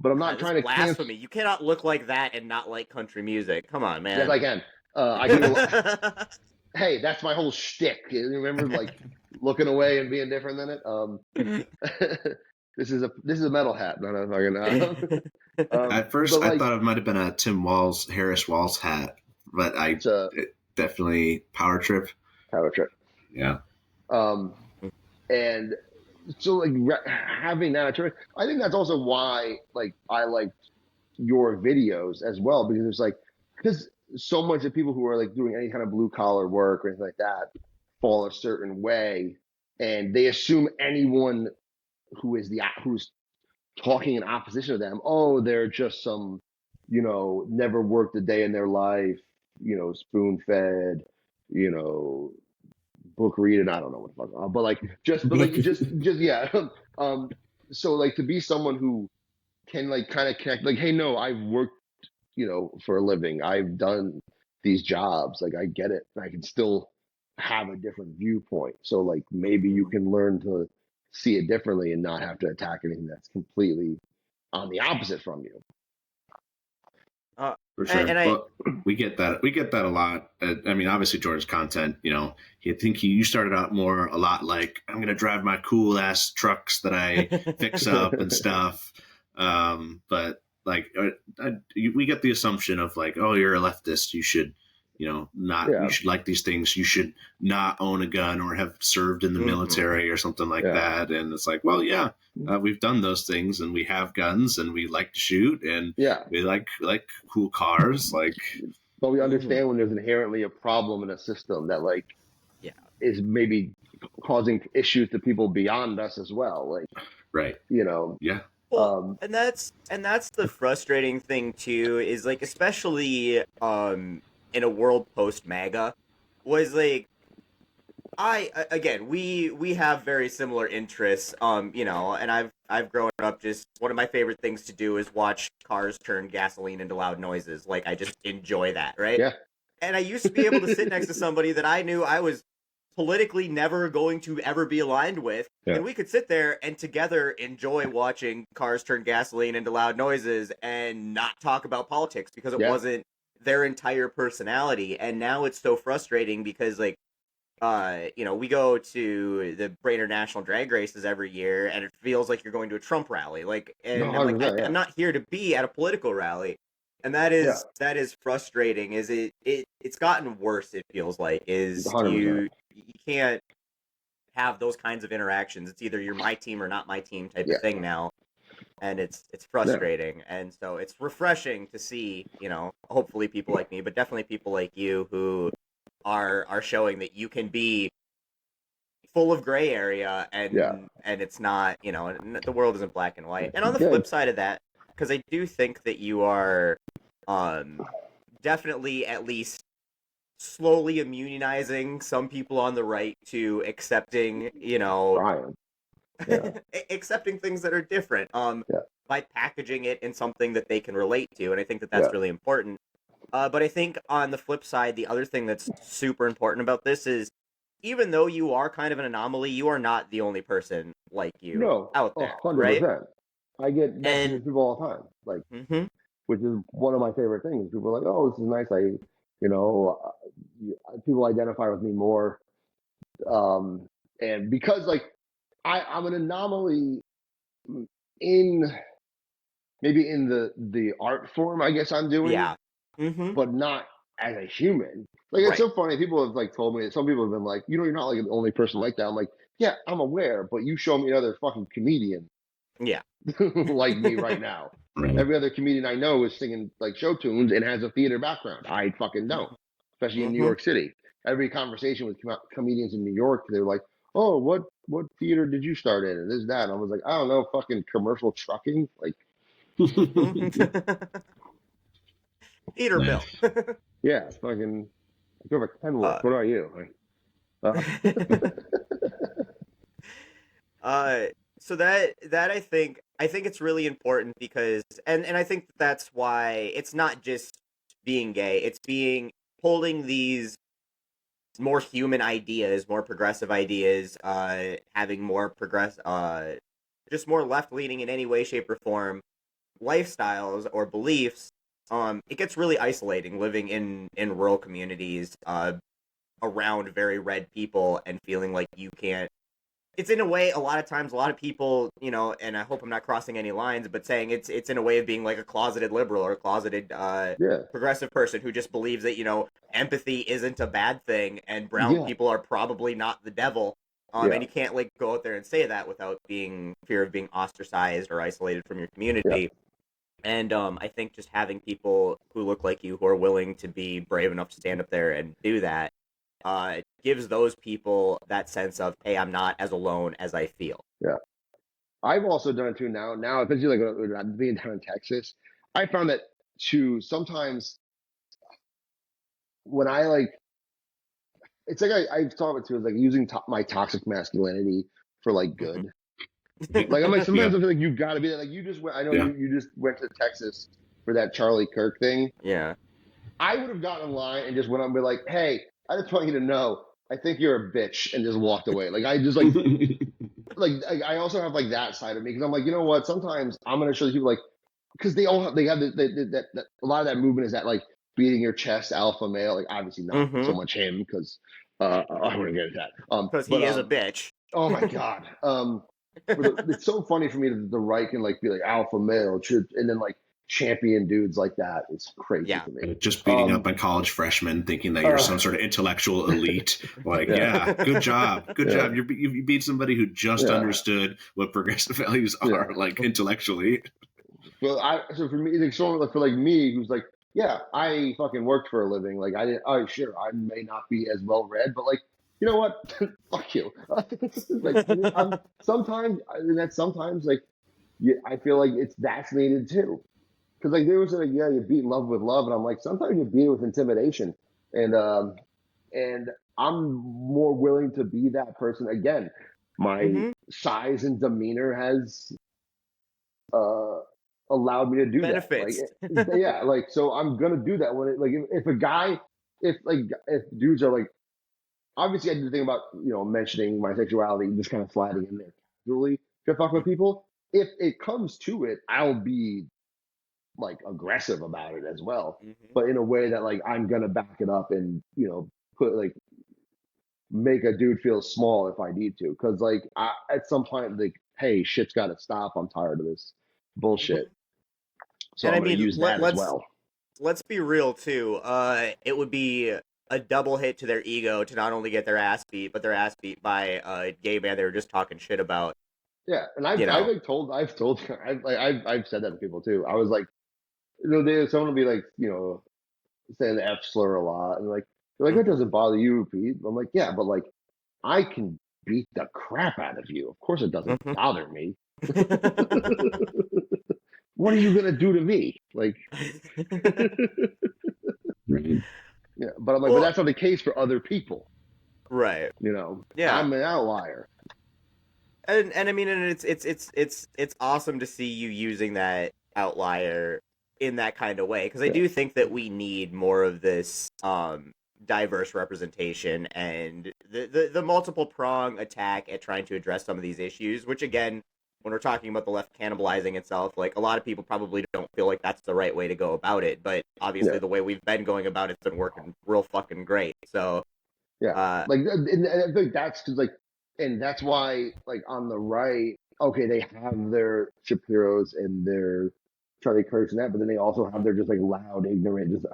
But I'm not trying to blasphemy. You cannot look like that and not like country music. Come on, man. Yes, I can. I can. Hey, that's my whole shtick. You remember, like looking away and being different than it. this is a metal hat, not a fucking. At first, But I like thought it might have been a Harris Walls hat, but it's a definitely power trip. power trip. Yeah. Um, and so like having that, I think that's also why like I liked your videos as well, because it's like, because so much of people who are like doing any kind of blue collar work or anything like that fall a certain way, and they assume anyone who's talking in opposition to them, oh, they're just some, never worked a day in their life, spoon fed, you know, book reading. I don't know what the fuck, but like just yeah. um, so like to be someone who can like kind of connect, like, hey, no, I've worked, for a living. I've done these jobs. Like I get it, and I can still have a different viewpoint. So like maybe you can learn to see it differently and not have to attack anything that's completely on the opposite from you. For sure. And I, Well, we get that. We get that a lot. I mean, obviously, Jordan's content. You started out a lot like I'm going to drive my cool ass trucks that I fix up and stuff. But like, we get the assumption of like, oh, you're a leftist. You should, not. Yeah. You should like these things. You should not own a gun or have served in the military or something like that. And it's like, well, yeah. We've done those things, and we have guns, and we like to shoot, and we like cool cars. Like, but we understand when there's inherently a problem in a system that like is maybe causing issues to people beyond us as well. Like, right? Yeah. Well, and that's the frustrating thing too. Is like especially in a world post MAGA, was like. We have very similar interests, and I've grown up just one of my favorite things to do is watch cars turn gasoline into loud noises. Like I just enjoy that, right? Yeah. And I used to be able to sit next to somebody that I knew I was politically never going to ever be aligned with, and we could sit there and together enjoy watching cars turn gasoline into loud noises and not talk about politics because it wasn't their entire personality. And now it's so frustrating because like we go to the Brainerd National Drag Races every year, and it feels like you're going to a Trump rally. Like, and I'm like, I'm not here to be at a political rally, and that is frustrating. Is it's gotten worse? It feels like you can't have those kinds of interactions. It's either you're my team or not my team type of thing now, and it's frustrating. And so it's refreshing to see, hopefully people like me, but definitely people like you who are showing that you can be full of gray area and it's not, the world isn't black and white. And on the flip side of that, because I do think that you are definitely at least slowly immunizing some people on the right to accepting, accepting things that are different by packaging it in something that they can relate to. And I think that that's really important. But I think on the flip side, the other thing that's super important about this is, even though you are kind of an anomaly, you are not the only person like you out there, 100%. right? I get messages from people all the time, like, which is one of my favorite things. People are like, "Oh, this is nice." People identify with me more, and because like I'm an anomaly in the art form, I guess I'm doing. But not as a human. Like it's so funny. People have like told me. Some people have been like, you're not like the only person like that. I'm like, yeah, I'm aware, but you show me another fucking comedian, like me right now. Right. Every other comedian I know is singing like show tunes and has a theater background. I fucking don't, especially in New York City. Every conversation with comedians in New York, they're like, oh, what theater did you start in? And this, that. And I was like, I don't know, fucking commercial trucking, like. Peter Bill. Yeah, fucking. I drove a Kenworth. What about you? So that I think it's really important because and I think that's why it's not just being gay. It's holding these more human ideas, more progressive ideas, having more just more left leaning in any way, shape, or form lifestyles or beliefs. It gets really isolating living in rural communities around very red people and feeling like you can't it's in a way, a lot of times, a lot of people, and I hope I'm not crossing any lines, but saying it's in a way of being like a closeted liberal or a closeted Yeah, progressive person who just believes that empathy isn't a bad thing and brown yeah, people are probably not the devil. yeah, And you can't like go out there and say that without being fear of being ostracized or isolated from your yeah. community. And I think just having people who look like you who are willing to be brave enough to stand up there and do that gives those people that sense of, hey, I'm not as alone as I feel. Yeah. I've also done it too now. Now, especially like being down in Texas, I found that too. Sometimes when I like, it's like I've thought of it too, is like using my toxic masculinity for like Mhm. good. Like I'm like sometimes Yeah. I feel like you got to be there. Like you just went. I know Yeah. you just went to Texas for that Charlie Kirk thing. Yeah. I would have gotten in line and just went up and be like, "Hey, I just want you to know, I think you're a bitch," and just walked away. Like I just like I also have like that side of me because I'm like, you know what? Sometimes I'm gonna show these people like because they have that a lot of that movement is that like beating your chest alpha male. Like obviously not so Mm-hmm. much him because I want to get into that. Because But he is a bitch. oh my god, it's so funny for me that the right can like be like alpha male and then like champion dudes like that. It's crazy Yeah. to me. Just beating up on college freshmen, thinking that you're Uh, some sort of intellectual elite. Like, yeah, good job, good yeah, job. You beat somebody who just yeah, understood what progressive values are, yeah. like intellectually. Well, so for me, like someone for like me who's like, yeah, I fucking worked for a living. Like I didn't. Oh, sure, I may not be as well read, but like, you know what? Fuck you. Like I'm sometimes, and that's sometimes like, yeah, I feel like that's needed too. Because like they were saying, like, yeah, you beat love with love, and I'm like, sometimes you beat it with intimidation, and and I'm more willing to be that person again. My Mm-hmm. size and demeanor has uh allowed me to do that. Like, Benefits. yeah, like so I'm gonna do that when it like if a guy, if dudes are like, obviously I do the thing about mentioning my sexuality, just kind of sliding in there casually to fuck with people. If it comes to it, I'll be like aggressive about it as well, Mm-hmm. but in a way that like I'm gonna back it up and put like make a dude feel small if I need to, because like at some point like, hey, shit's got to stop. I'm tired of this bullshit, Mm-hmm. so And I I'm gonna mean, use that as well. let's be real too. It would be a double hit to their ego to not only get their ass beat, but their ass beat by a gay man they were just talking shit about. Yeah, and You I've know. like told I've said that to people too. I was like, someone will be like, saying the F slur a lot, and like they're like, that Mm-hmm. doesn't bother you, Pete. I'm like, yeah, but like I can beat the crap out of you. Of course, it doesn't bother me. What are you gonna do to me? Like, Right. yeah, but I'm like, but Well, that's not the case for other people. right. Yeah. I'm an outlier. And I mean, and it's awesome to see you using that outlier in that kind of way because I Yeah, do think that we need more of this diverse representation and the multiple prong attack at trying to address some of these issues, which again, when we're talking about the left cannibalizing itself, like a lot of people probably don't feel like that's the right way to go about it, but yeah, obviously the way we've been going about it's been working real fucking great. So yeah. uh Like, and I think that's because like, and that's why like on the right, okay, they have their Shapiro's and their Charlie Kirks and that, but then they also have their just like loud, ignorant, just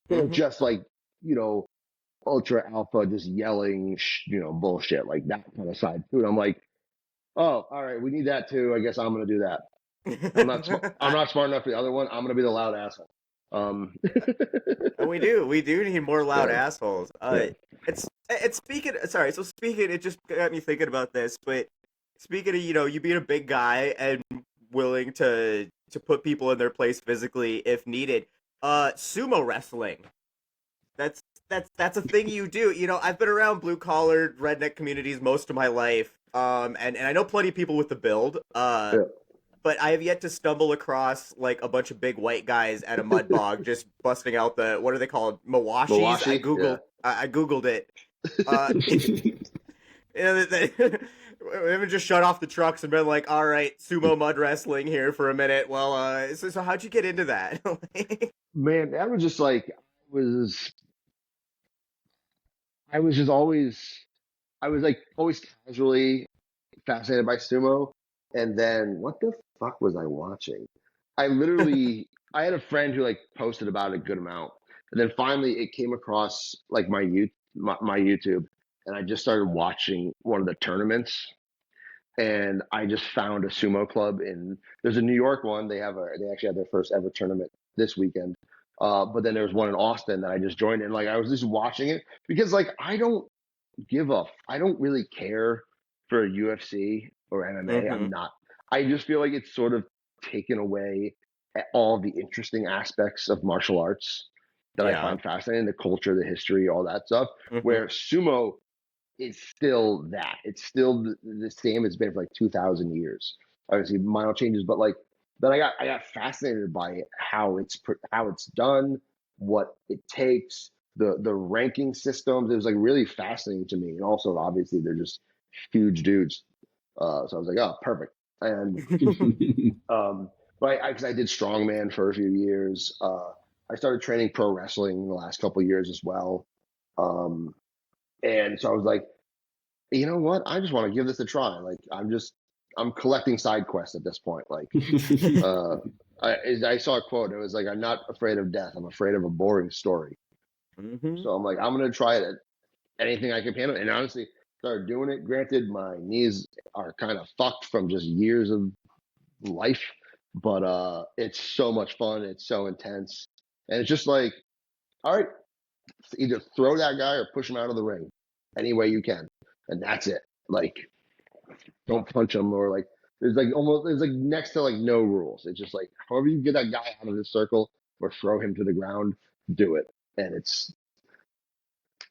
they're mhm. just like you know ultra alpha, just yelling, bullshit like that kind of side too. And I'm like, oh, all right, we need that too. I guess I'm gonna do that. I'm not smart enough for the other one. I'm gonna be the loud asshole. Um, And we do need more loud yeah, assholes. yeah, It's speaking. Sorry, so speaking, it just got me thinking about this. But speaking of, you being a big guy and willing to put people in their place physically if needed. Sumo wrestling. That's that's a thing you do. I've been around blue collar redneck communities most of my life. And I know plenty of people with the build. yeah. But I have yet to stumble across like a bunch of big white guys at a mud bog just busting out the what are they called mawashis? I Mawashi, yeah. googled I googled it. We haven't just shut off the trucks and been like, all right, sumo mud wrestling here for a minute. Well, so how'd you get into that? Man, that was just like was I was just always I was like always casually fascinated by sumo. And then what the fuck was I watching? I had a friend who like posted about it a good amount. And then finally it came across like my YouTube, and I just started watching one of the tournaments, and I just found a sumo club there's a New York one. They actually had their first ever tournament this weekend. But then there was one in Austin that I just joined, and like I was just watching it because like I don't really care for UFC or MMA. Mm-hmm. I just feel like it's sort of taken away all the interesting aspects of martial arts that I Yeah. find fascinating, the culture, the history, all that stuff, Mm-hmm. where sumo is still that. It's still the same it's been for like 2,000 years. Obviously, minor changes, but like then I got fascinated by it, how it's done, what it takes, the ranking systems. It was like really fascinating to me, and also obviously they're just huge dudes. So I was like, oh, perfect. And um, but because I did strongman for a few years, I started training pro wrestling in the last couple of years as well. Um, and so I was like, you know what? I just want to give this a try. Like I'm collecting side quests at this point. Like uh, I saw a quote. It was like, I'm not afraid of death. I'm afraid of a boring story. Mm-hmm. So I'm like, I'm gonna try it at anything I can handle. And honestly, started doing it. Granted, my knees are kind of fucked from just years of life, but it's so much fun. It's so intense, and it's just like, all right, either throw that guy or push him out of the ring any way you can, and that's it. Like, don't punch him, or like there's like next to like no rules. It's just like however you get that guy out of the circle or throw him to the ground, do it.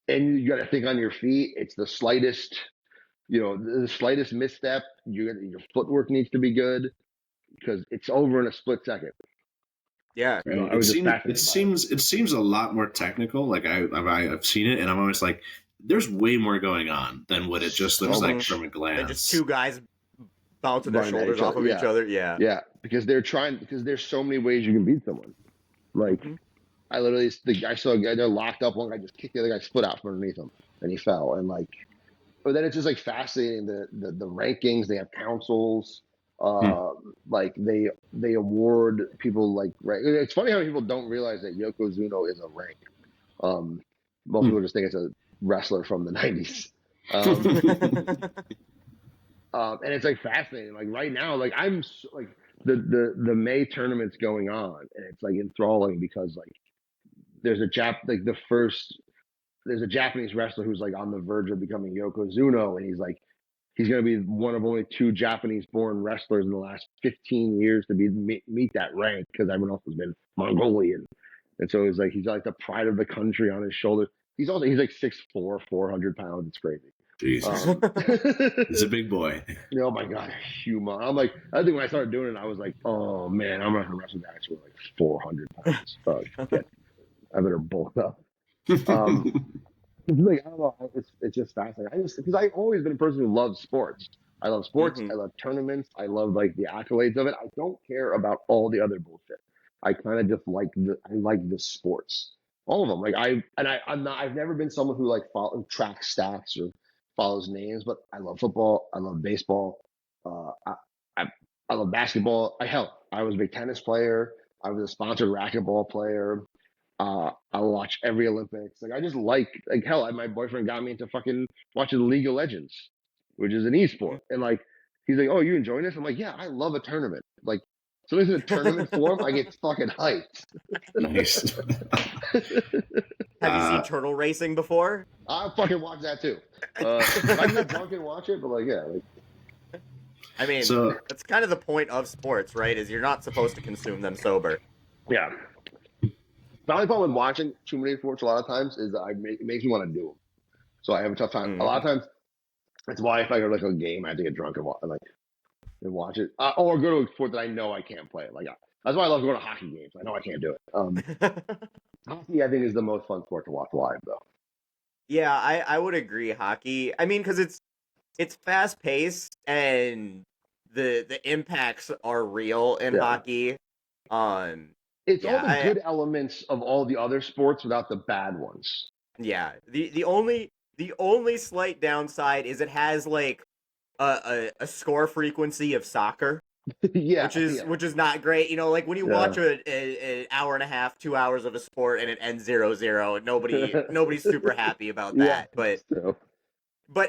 And you got to think on your feet. It's the slightest, the slightest misstep. Your footwork needs to be good because it's over in a split second. Yeah. So Right. I was just It fascinated by it. seems a lot more technical. Like I've seen it, and I'm always like, there's way more going on than what it just So looks like Mm-hmm. from a Than just glance. two guys bouncing their running at shoulders each off other. of each Yeah, other. Yeah. yeah, because there's so many ways you can beat someone. Like Mm-hmm. I saw a guy there locked up. One guy just kicked the other guy's foot out from underneath him, and he fell. And like, but then it's just like fascinating. The rankings, they have councils. Hmm. Like they award people like It's funny how people don't realize that Yokozuna is a rank. Um, most Hmm. people just think it's a wrestler from the '90s. Um, and it's like fascinating. Like right now, like like the May tournament's going on, and it's like enthralling because like there's a Japanese wrestler who's like on the verge of becoming Yokozuna, and he's going to be one of only two Japanese-born wrestlers in the last 15 years to meet that rank because everyone else has been Mongolian, and so he's like the pride of the country on his shoulders. He's like 6'4", 400 pounds. It's crazy. Jesus, Um, he's a big boy. oh my god, human! I'm like, I think when I started doing it, I was like, oh man, I'm not gonna wrestle guys who are like 400 pounds. Oh shit, I better bulk up. Um, like I don't know, it's just fascinating. Because I've always been a person who loves sports. I love sports. Mm-hmm. I love tournaments. I love like the accolades of it. I don't care about all the other bullshit. I kind of just like the sports, all of them. Like I've never been someone who like tracks stats or follows names, but I love football. I love baseball. Uh, I, I I love basketball. I was a big tennis player. I was a sponsored racquetball player. I watch every Olympics. Like I just like hell. My boyfriend got me into fucking watching League of Legends, which is an esport. And like he's like, "Oh, you enjoying this?" I'm like, "Yeah, I love a tournament." Like somebody's in a tournament form, I get fucking hyped. Nice. Have you seen Uh, turtle racing before? I fucking watch that too. If I can get drunk and watch it, but like yeah, like I mean, so that's kind of the point of sports, right? Is you're not supposed to consume them sober. yeah. The only problem with watching too many sports a lot of times is that it makes me want to do them. So I have a tough time. A lot Mm-hmm. of times, that's why if I go to like a game, I have to get drunk and watch it, or go to a sport that I know I can't play. Like that's why I love going to hockey games. I know I can't do it. Hockey, I think, is the most fun sport to watch live, though. Yeah, I would agree. Hockey. I mean, because it's fast paced and the impacts are real in Yeah, hockey. Um, it's all yeah, the good elements of all the other sports without the bad ones. yeah. The only The only slight downside is it has like a score frequency of soccer, Yeah, which is not great. You know, like when you watch an hour and a half, 2 hours of a sport and it ends 0-0, nobody's super happy about yeah, that. But so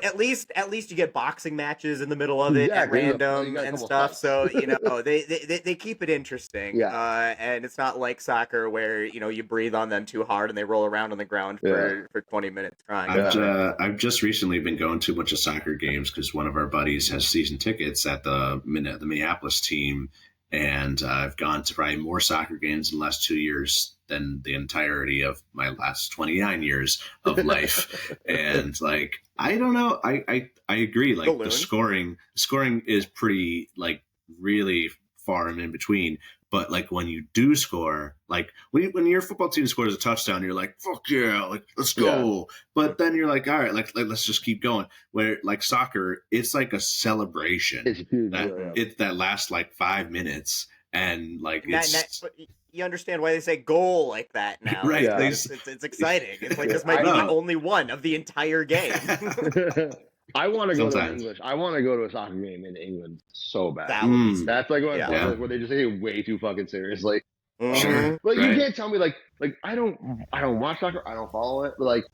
at least you get boxing matches in the middle of it at exactly. You random got a and couple stuff. fights. So you know they keep it interesting. Yeah. And it's not like soccer where you know you breathe on them too hard and they roll around on the ground Yeah. for 20 minutes crying I've about it. I've just recently been going to a bunch of soccer games because one of our buddies has season tickets at the Minneapolis team, and I've gone to probably more soccer games in the last 2 years than the entirety of my last 29 years of life. And like, I don't know, I agree. Like Balloon. the scoring is pretty like really far and in between. But like when you do score, like when your football team scores a touchdown, you're like, "Fuck yeah, like let's go!" Yeah. But then you're like, "All right, like let's just keep going." Where like soccer, it's like a celebration It's huge. that Yeah. it that lasts like 5 minutes, and like it's You understand why they say goal like that now, right. Yeah. It's exciting. It's like this might I be the know. only one of the entire game. I want to go to Sometimes. English. I want to go to a soccer game in England so bad. That would be That's like what Yeah. like, where they just take it way too fucking seriously. Sure. Like Right. you can't tell me like I don't watch soccer. I don't follow it. But like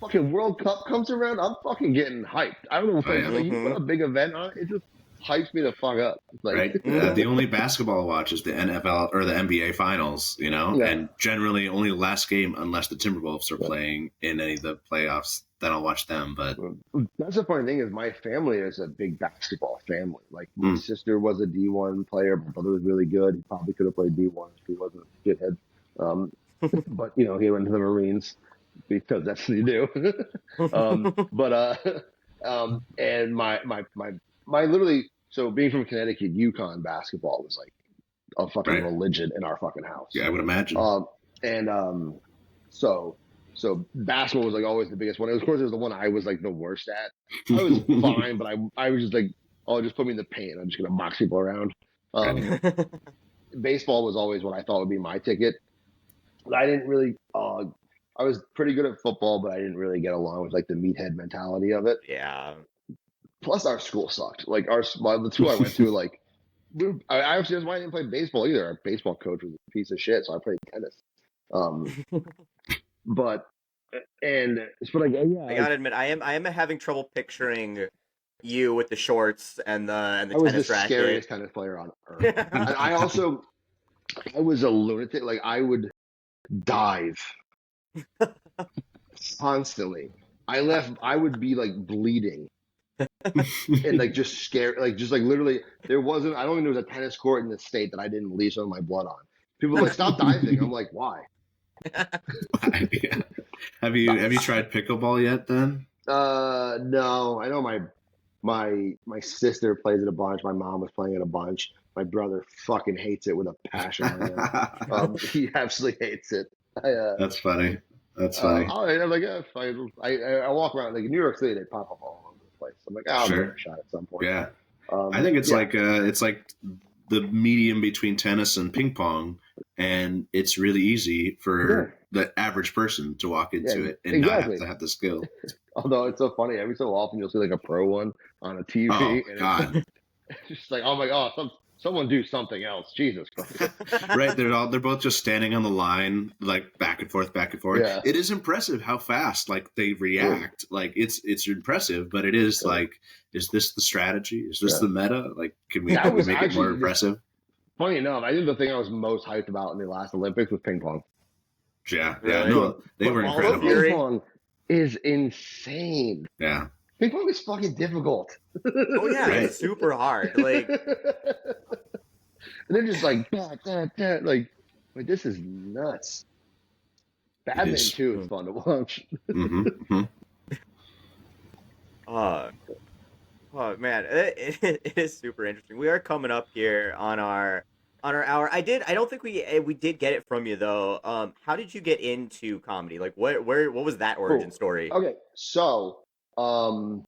fucking World Cup comes around, I'm fucking getting hyped. I don't know. Oh, yeah. Like you put a big event on it just hypes me the fuck up. Like, Right. The only basketball I watch is the NFL or the NBA finals, you know, Yeah. and generally only the last game, unless the Timberwolves are playing in any of the playoffs, then I'll watch them. But that's the funny thing is my family is a big basketball family. Like my sister was a D1 player. My brother was really good. He probably could have played D1 if he wasn't a shithead. But you know, he went to the Marines because that's what you do. And my literally, so being from Connecticut, UConn basketball was like a fucking Right. religion in our fucking house. yeah, I would imagine. So basketball was like always the biggest one. Of course, it was the one I was like the worst at. I was fine, but I was just like, oh, just put me in the paint. I'm just gonna box people around. Baseball was always what I thought would be my ticket. But I didn't really. I was pretty good at football, but I didn't really get along with like the meathead mentality of it. Yeah. Plus, our school sucked. Like the two I went to, like I actually that's why I didn't play baseball either. Our baseball coach was a piece of shit, so I played tennis. But like yeah, I gotta admit, I am having trouble picturing you with the shorts and the I was tennis the racket. scariest tennis player on earth. And I was a lunatic. Like I would dive constantly. I would be like bleeding and like just scared, like just like literally. There wasn't. I don't think there was a tennis court in the state that I didn't leave some of my blood on. People were like, stop diving. I'm like, why? Yeah. Have you tried pickleball yet? Then No. I know my sister plays it a bunch. My mom was playing it a bunch. My brother fucking hates it with a passion. Right now. He absolutely hates it. That's funny. That's funny. I'm like, I walk around like in New York City, they pop up all over the place. I'm like, I'll give it a shot at some point. Yeah, I think it's like the medium between tennis and ping pong, and it's really easy for the average person to walk into it and not have to have the skill. Although it's so funny, every so often you'll see like a pro one on a TV. Oh, and God. it's just like, oh my God, someone do something else. Jesus Christ. Right, they're both just standing on the line, like back and forth, back and forth. Yeah. It is impressive how fast like they react. Like it's impressive, but it is like, is this the strategy? Is this the meta? Like, can we make it more impressive? Funny enough, I think the thing I was most hyped about in the last Olympics was ping pong. Yeah, Really? no, they were incredible. Ping pong is insane. Yeah, ping pong is fucking difficult. Oh yeah, Right. It's super hard. Like, and they're just like, like this is nuts. Badminton too is fun to watch. Oh man, it is super interesting. We are coming up here on our hour. I don't think we did get it from you though. How did you get into comedy? Like what was that origin story? Okay, so when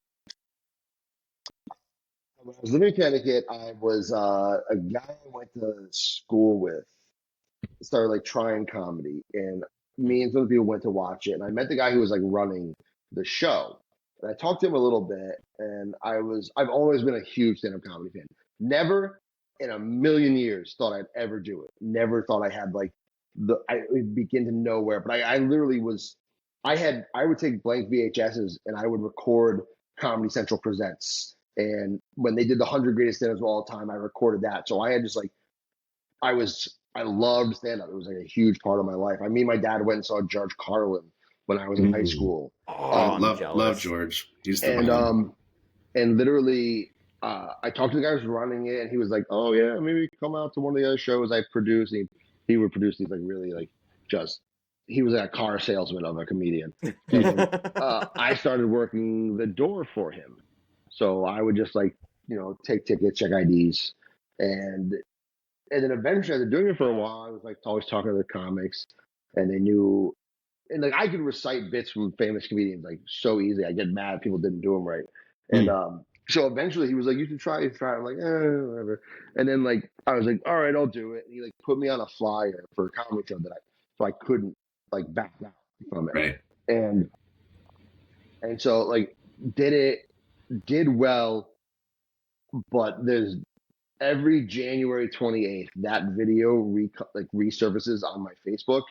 I was living in Connecticut, I was a guy I went to school with started like trying comedy, and me and some people went to watch it, and I met the guy who was like running the show. And I talked to him a little bit, and I've always been a huge stand-up comedy fan. Never in a million years thought I'd ever do it. Never thought I had like I would begin to nowhere. But I literally was. I would take blank VHSs and I would record Comedy Central Presents. And when they did the 100 greatest stand-ups of all time, I recorded that. So I had just like I loved stand-up. It was like a huge part of my life. Me and my dad went and saw George Carlin when I was in high school. Oh, love George. He's the and man. And literally, I talked to the guy who's running it, and he was like, "Oh yeah, maybe come out to one of the other shows I produce." He would produce these like really like just. He was like a car salesman of a comedian, and I started working the door for him. So I would just like take tickets, check IDs, and then eventually after doing it for a while, I was like always talking to the comics, and they knew, and like I could recite bits from famous comedians like so easy. I get mad if people didn't do them right, and so eventually he was like, "You should try it." I'm like, whatever. And then like I was like, "All right, I'll do it." And he like put me on a flyer for a comedy show so I couldn't like back out from it, right? And so like did well, but there's every January 28th that video resurfaces on my Facebook,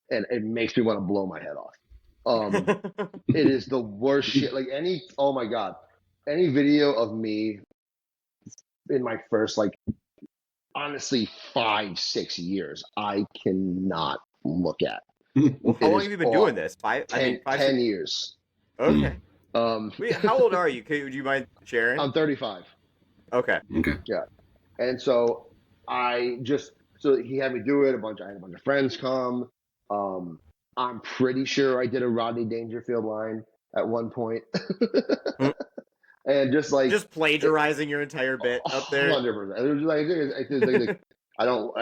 and it makes me want to blow my head off. It is the worst shit. Like oh my God, any video of me in my first, like, honestly, 5-6 years, I cannot look at. Well, how long have you been doing this? 10 years. Okay. Wait, how old are you? Would you mind sharing? I'm 35. Okay. Yeah. And so so he had me do it. I had a bunch of friends come. I'm pretty sure I did a Rodney Dangerfield line at one point. And just plagiarizing your entire bit up there. 100%. It was like I don't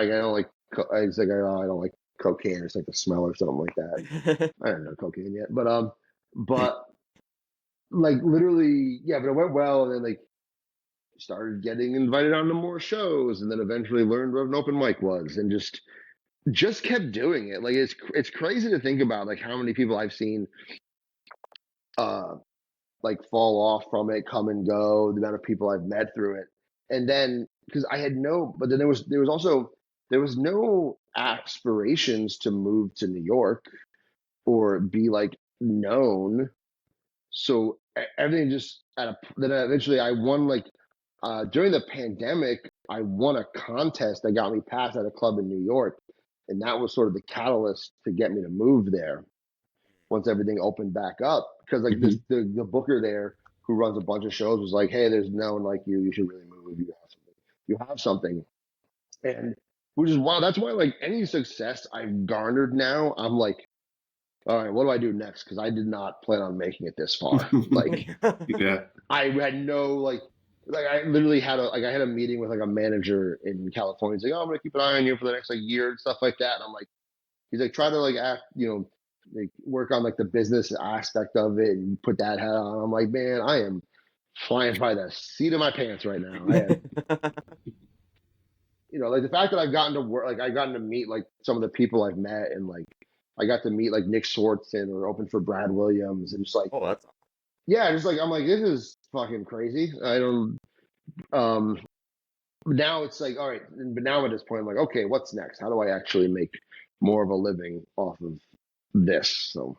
like cocaine or something, the smell or something like that. I don't know cocaine yet, but like literally, yeah. But it went well, and then like started getting invited on to more shows, and then eventually learned what an open mic was, and just kept doing it. Like it's crazy to think about like how many people I've seen like fall off from it, come and go, the amount of people I've met through it. And then because but then there was no aspirations to move to New York or be like known. So everything just then eventually I won like during the pandemic, I won a contest that got me passed at a club in New York. And that was sort of the catalyst to get me to move there once everything opened back up. Because like the booker there who runs a bunch of shows was like, "Hey, there's no one like you. You should really move. You have something." And which is wild. That's why like any success I've garnered now, I'm like, all right, what do I do next? Because I did not plan on making it this far. Like, yeah, I had no like I literally had a meeting with like a manager in California. He's like, "Oh, I'm gonna keep an eye on you for the next like year and stuff like that." And I'm like, he's like, try to like act, like work on like the business aspect of it and put that hat on. I'm like, man, I am flying by the seat of my pants right now. I am, like the fact that I've gotten to work, like I've gotten to meet like some of the people I've met, and like I got to meet like Nick Swartzen or open for Brad Williams, and just like, oh, that's awesome. Yeah, just like I'm like, this is fucking crazy. I don't. Now it's like, all right, but now at this point, I'm like, okay, what's next? How do I actually make more of a living off of this? So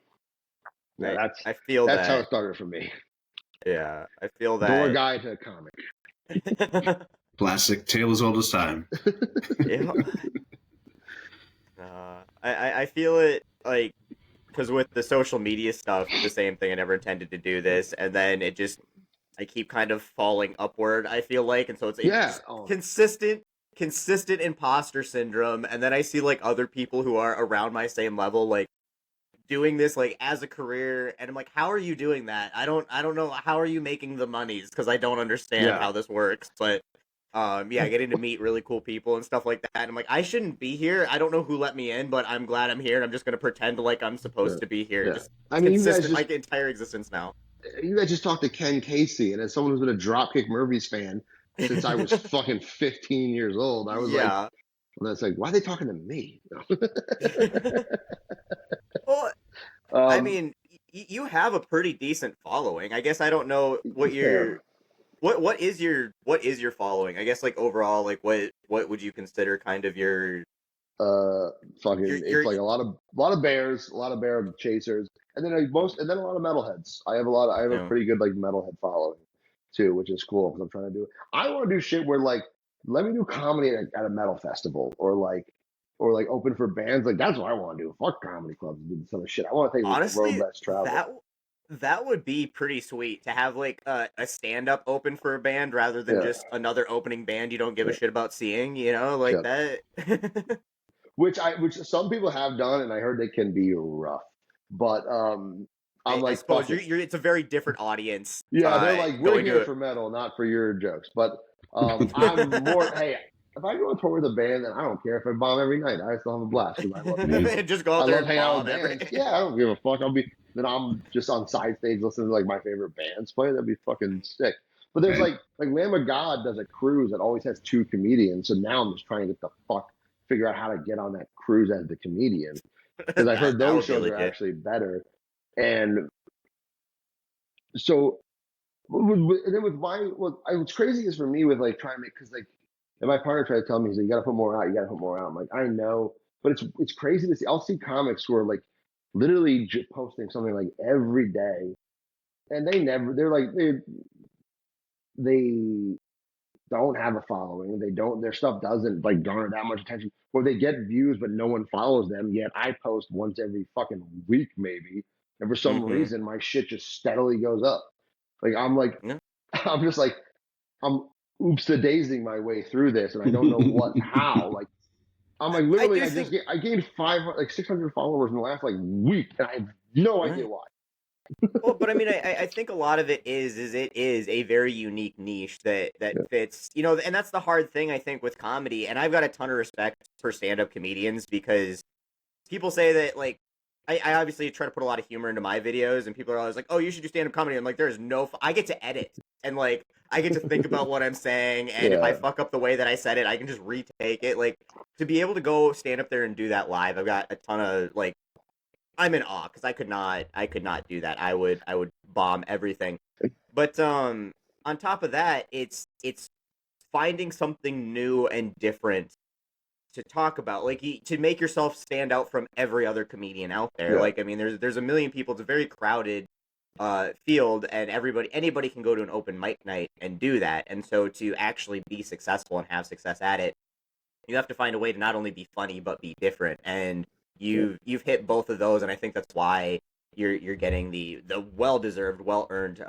yeah, that's how it started for me. Yeah, I feel that. Door guy to comic. Classic tale as old as time. Yeah. I feel it like because with the social media stuff, the same thing. I never intended to do this, and then I keep kind of falling upward. I feel like, and so it's consistent imposter syndrome. And then I see like other people who are around my same level, like doing this like as a career, and I'm like, how are you doing that? I don't know, how are you making the monies? Because I don't understand how this works, but. Getting to meet really cool people and stuff like that. And I'm like, I shouldn't be here. I don't know who let me in, but I'm glad I'm here, and I'm just gonna pretend like I'm supposed to be here. Yeah. I mean, consistent my entire existence now. You guys just talked to Ken Casey, and as someone who's been a Dropkick Murphys fan since I was fucking 15 years old, I was like, that's like, why are they talking to me? Well, I mean, you have a pretty decent following. I guess I don't know what Yeah. your what is your following? I guess like overall, like what would you consider kind of Uh, fucking, it's your like a lot of bears, a lot of bear chasers, and then and then a lot of metalheads. I have you a know, pretty good like metalhead following too, which is cool because I'm trying to do. I want to do shit where like let me do comedy at a metal festival or like open for bands. Like that's what I want to do. Fuck comedy clubs and do this other shit. I want to take like the road honestly, less traveled. that would be pretty sweet to have like a stand up open for a band rather than Yeah, just another opening band you don't give a yeah, shit about seeing, you know, like yeah. that. Which some people have done, and I heard they can be rough. But I'm I like, suppose fuck it. you're it's a very different audience Yeah, they're like, we're going here to for metal, not for your jokes. But I'm more, hey, if I go on tour with a band, then I don't care if I bomb every night. I still have a blast because I love Yeah. music. just go I out there love and hanging out with bomb every. bands. Yeah, I don't give a fuck. Then I'm just on side stage listening to like my favorite bands play. That'd be fucking sick. But there's Right. like Lamb of God does a cruise that always has two comedians. So now I'm just trying to figure out how to get on that cruise as the comedian because I heard That those would be shows are legit. actually better. And so and then with what's crazy is for me with like trying to make because like and my partner tried to tell me he's like you got to put more out, you got to put more out. I'm like I know, but it's crazy to see. I'll see comics who are like literally posting something like every day, and they don't have a following. They don't their stuff doesn't like garner that much attention, or they get views but no one follows them. Yet I post once every fucking week maybe, and for some Mm-hmm. reason my shit just steadily goes up. Like I'm like Yeah. I'm just like I'm oops a daising my way through this, and I don't know how. Like I'm like I literally, do think. I gained 600 followers in the last like week, and I have no idea Right. why. Well, but I mean, I think a lot of it is it is a very unique niche that Yeah, fits, you know, and that's the hard thing I think with comedy. And I've got a ton of respect for stand-up comedians because people say that like I obviously try to put a lot of humor into my videos, and people are always like, "Oh, you should do stand-up comedy." I'm like, "There's no, I get to edit and like I get to think about what I'm saying, and if I yeah, fuck up the way that I said it, I can just retake it." Like to be able to go stand up there and do that live, I've got a ton of like I'm in awe because I could not do that. I would bomb everything. But on top of that, it's finding something new and different to talk about, like to make yourself stand out from every other comedian out there. yeah. Like I mean, there's a million people. It's a very crowded field, and anybody can go to an open mic night and do that. And so to actually be successful and have success at it, you have to find a way to not only be funny but be different. And Yeah. you've hit both of those, and I think that's why you're getting the well deserved, well earned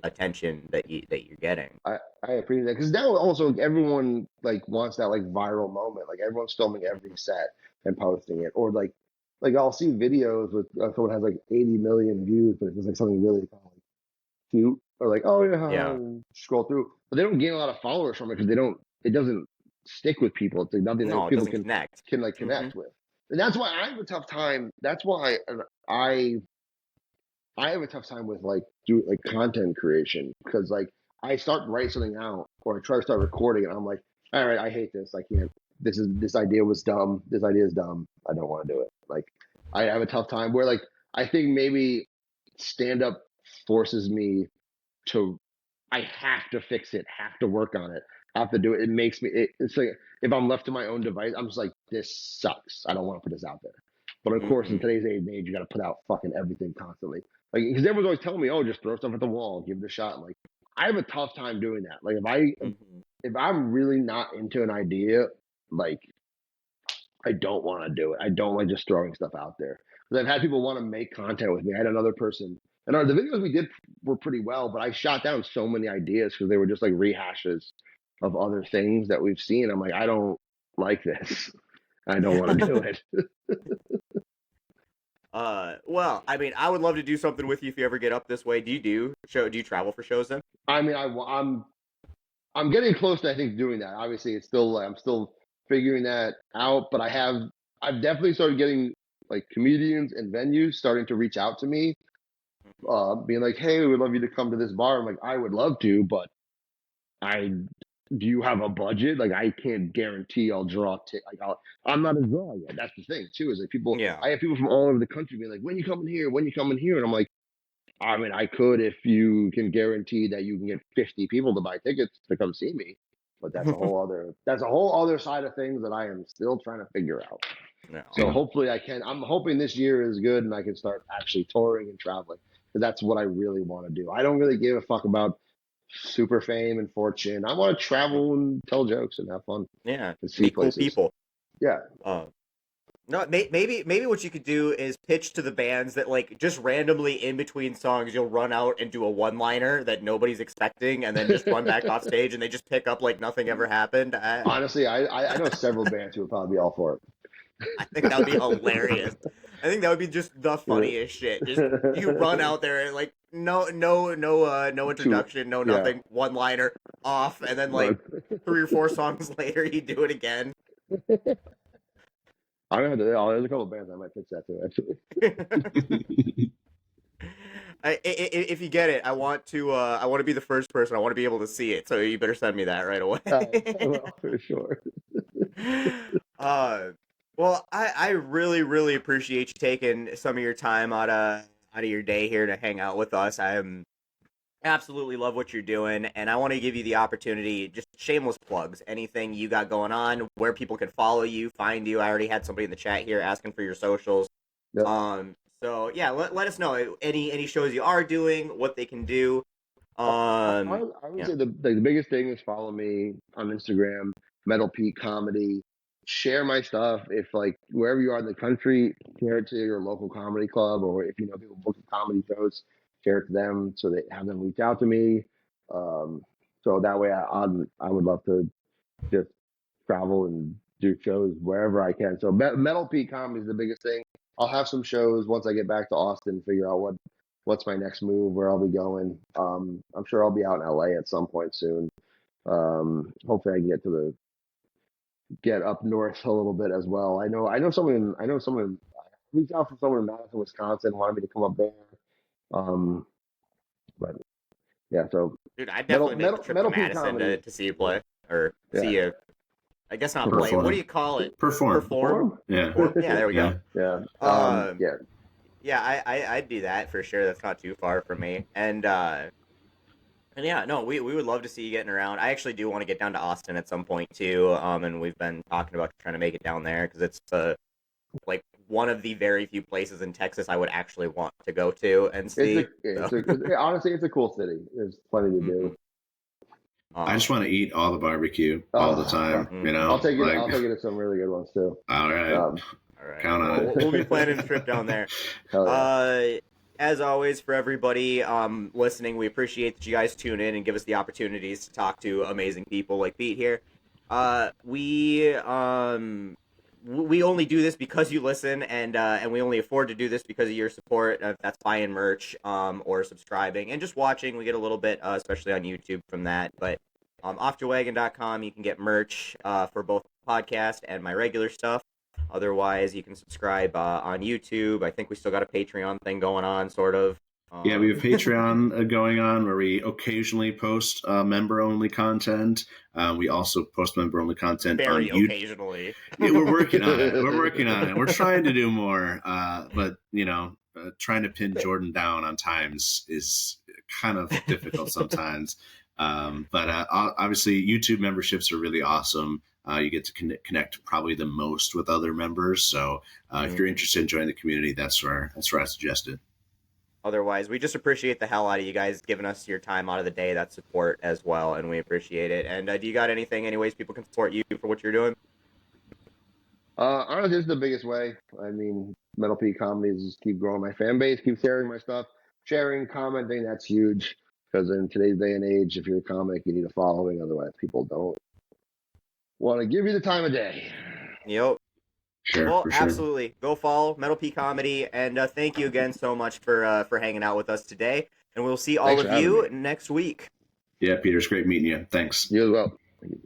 attention that you're getting. I appreciate that because now also everyone like wants that like viral moment. Like everyone's filming every set and posting it, or like I'll see videos with someone has like 80 million views, but it's just like something really kind of like cute, or like oh yeah, haha, Yeah. and scroll through, but they don't gain a lot of followers from it because they don't. It doesn't stick with people. It's like nothing that No, it people doesn't connect. can like Hmm. connect with, and that's why I have a tough time. That's why I I have a tough time with like content creation because like I start to write something out or I try to start recording and I'm like, all right, I hate this. I can't. This idea was dumb. This idea is dumb. I don't want to do it. Like I have a tough time where like I think maybe stand up forces me to I have to fix it, have to work on it, have to do it. It makes me it's like if I'm left to my own device, I'm just like, this sucks. I don't want to put this out there. But of course, in Hmm. today's age and age, you got to put out fucking everything constantly. Like, because everyone's always telling me, "Oh, just throw stuff at the wall, give it a shot." Like, I have a tough time doing that. Like, Hmm. if I'm really not into an idea, like, I don't want to do it. I don't like just throwing stuff out there. Because I've had people want to make content with me. I had another person, and the videos we did were pretty well, but I shot down so many ideas because they were just like rehashes of other things that we've seen. I'm like, I don't like this. I don't want to do it. Well, I mean, I would love to do something with you if you ever get up this way. Do you travel for shows then? I mean, I'm getting close to I think doing that. Obviously, it's still I'm still figuring that out, but I've definitely started getting like comedians and venues starting to reach out to me, being like, "Hey, we would love you to come to this bar." I'm like, "I would love to, but I do you have a budget? Like, I can't guarantee I'll draw. I'm not a draw yet. That's the thing too. Is like people. Yeah. I have people from all over the country being like, "When you coming here? When you coming here?" And I'm like, I mean, I could if you can guarantee that you can get 50 people to buy tickets to come see me. But that's a whole other side of things that I am still trying to figure out. No. So hopefully I can. I'm hoping this year is good and I can start actually touring and traveling, because that's what I really want to do. I don't really give a fuck about super fame and fortune. I want to travel and tell jokes and have fun. Yeah. And see Meet cool places. people. Yeah. No, maybe what you could do is pitch to the bands that like just randomly in between songs you'll run out and do a one-liner that nobody's expecting, and then just run back off stage and they just pick up like nothing ever happened. Honestly, I know several bands who would probably be all for it. I think that would be hilarious. I think that would be just the funniest shit. Just you run out there and like no introduction, no nothing, one-liner off, and then like 3 or 4 songs later you do it again. I don't know. There's a couple of bands I might pitch that to, actually. If you get it, I want to be the first person. I want to be able to see it. So you better send me that right away. Well, for sure. Well, I really, really appreciate you taking some of your time out of your day here to hang out with us. I absolutely love what you're doing, and I want to give you the opportunity, just shameless plugs, anything you got going on, where people can follow you, find you. I already had somebody in the chat here asking for your socials. Yep. So yeah, let us know any shows you are doing, what they can do. I would say the biggest thing is follow me on Instagram, Metal Pete Comedy. Share my stuff. If like wherever you are in the country, share it to your local comedy club, or if you know people booking comedy shows, share it to them so they have them reach out to me. So that way I would love to just travel and do shows wherever I can. So Metal Pete Comedy is the biggest thing. I'll have some shows once I get back to Austin, figure out what's my next move, where I'll be going. I'm sure I'll be out in LA at some point soon. Hopefully I can get up north a little bit as well. I know someone reached out for someone in Madison, Wisconsin, wanted me to come up there. But yeah, so dude, I definitely make the trip to Madison to see you play, or see you. I guess not play. What do you call it? Perform. Yeah. Yeah, there we go. Yeah. Yeah, I'd do that for sure. That's not too far from me. And yeah, no, we would love to see you getting around. I actually do want to get down to Austin at some point too. And we've been talking about trying to make it down there because it's like one of the very few places in Texas I would actually want to go to and see. Honestly, it's a cool city. There's plenty to do. I just want to eat all the barbecue all the time. You know, I'll take it to some really good ones too. All right. Count on it. We'll be planning a trip down there. As always, for everybody listening, we appreciate that you guys tune in and give us the opportunities to talk to amazing people like Pete here. We only do this because you listen, and we only afford to do this because of your support. If that's buying merch or subscribing and just watching, we get a little bit, especially on YouTube, from that. But offyourwagon.com, you can get merch for both the podcast and my regular stuff. Otherwise, you can subscribe on YouTube. I think we still got a Patreon thing going on, sort of. Yeah, we have Patreon going on where we occasionally post member-only content. We also post member-only content on YouTube. Occasionally. Yeah, we're working on it. We're trying to do more, but trying to pin Jordan down on times is kind of difficult sometimes. But obviously, YouTube memberships are really awesome. You get to connect probably the most with other members. So if you're interested in joining the community, that's where I suggest it. Otherwise, we just appreciate the hell out of you guys giving us your time out of the day, that support as well, and we appreciate it. And do you got anything, any ways people can support you for what you're doing? Honestly, this is the biggest way. I mean, Metal Pete Comedy is just keep growing my fan base, keep sharing my stuff, sharing, commenting. That's huge because in today's day and age, if you're a comic, you need a following. Otherwise, people don't want to give you the time of day. Yep. Sure, well, for sure. Absolutely. Go follow Metal P Comedy, and thank you again so much for hanging out with us today. And we'll see all of you next week. Yeah, Peter, it's great meeting you. Thanks. You as well. Thank you.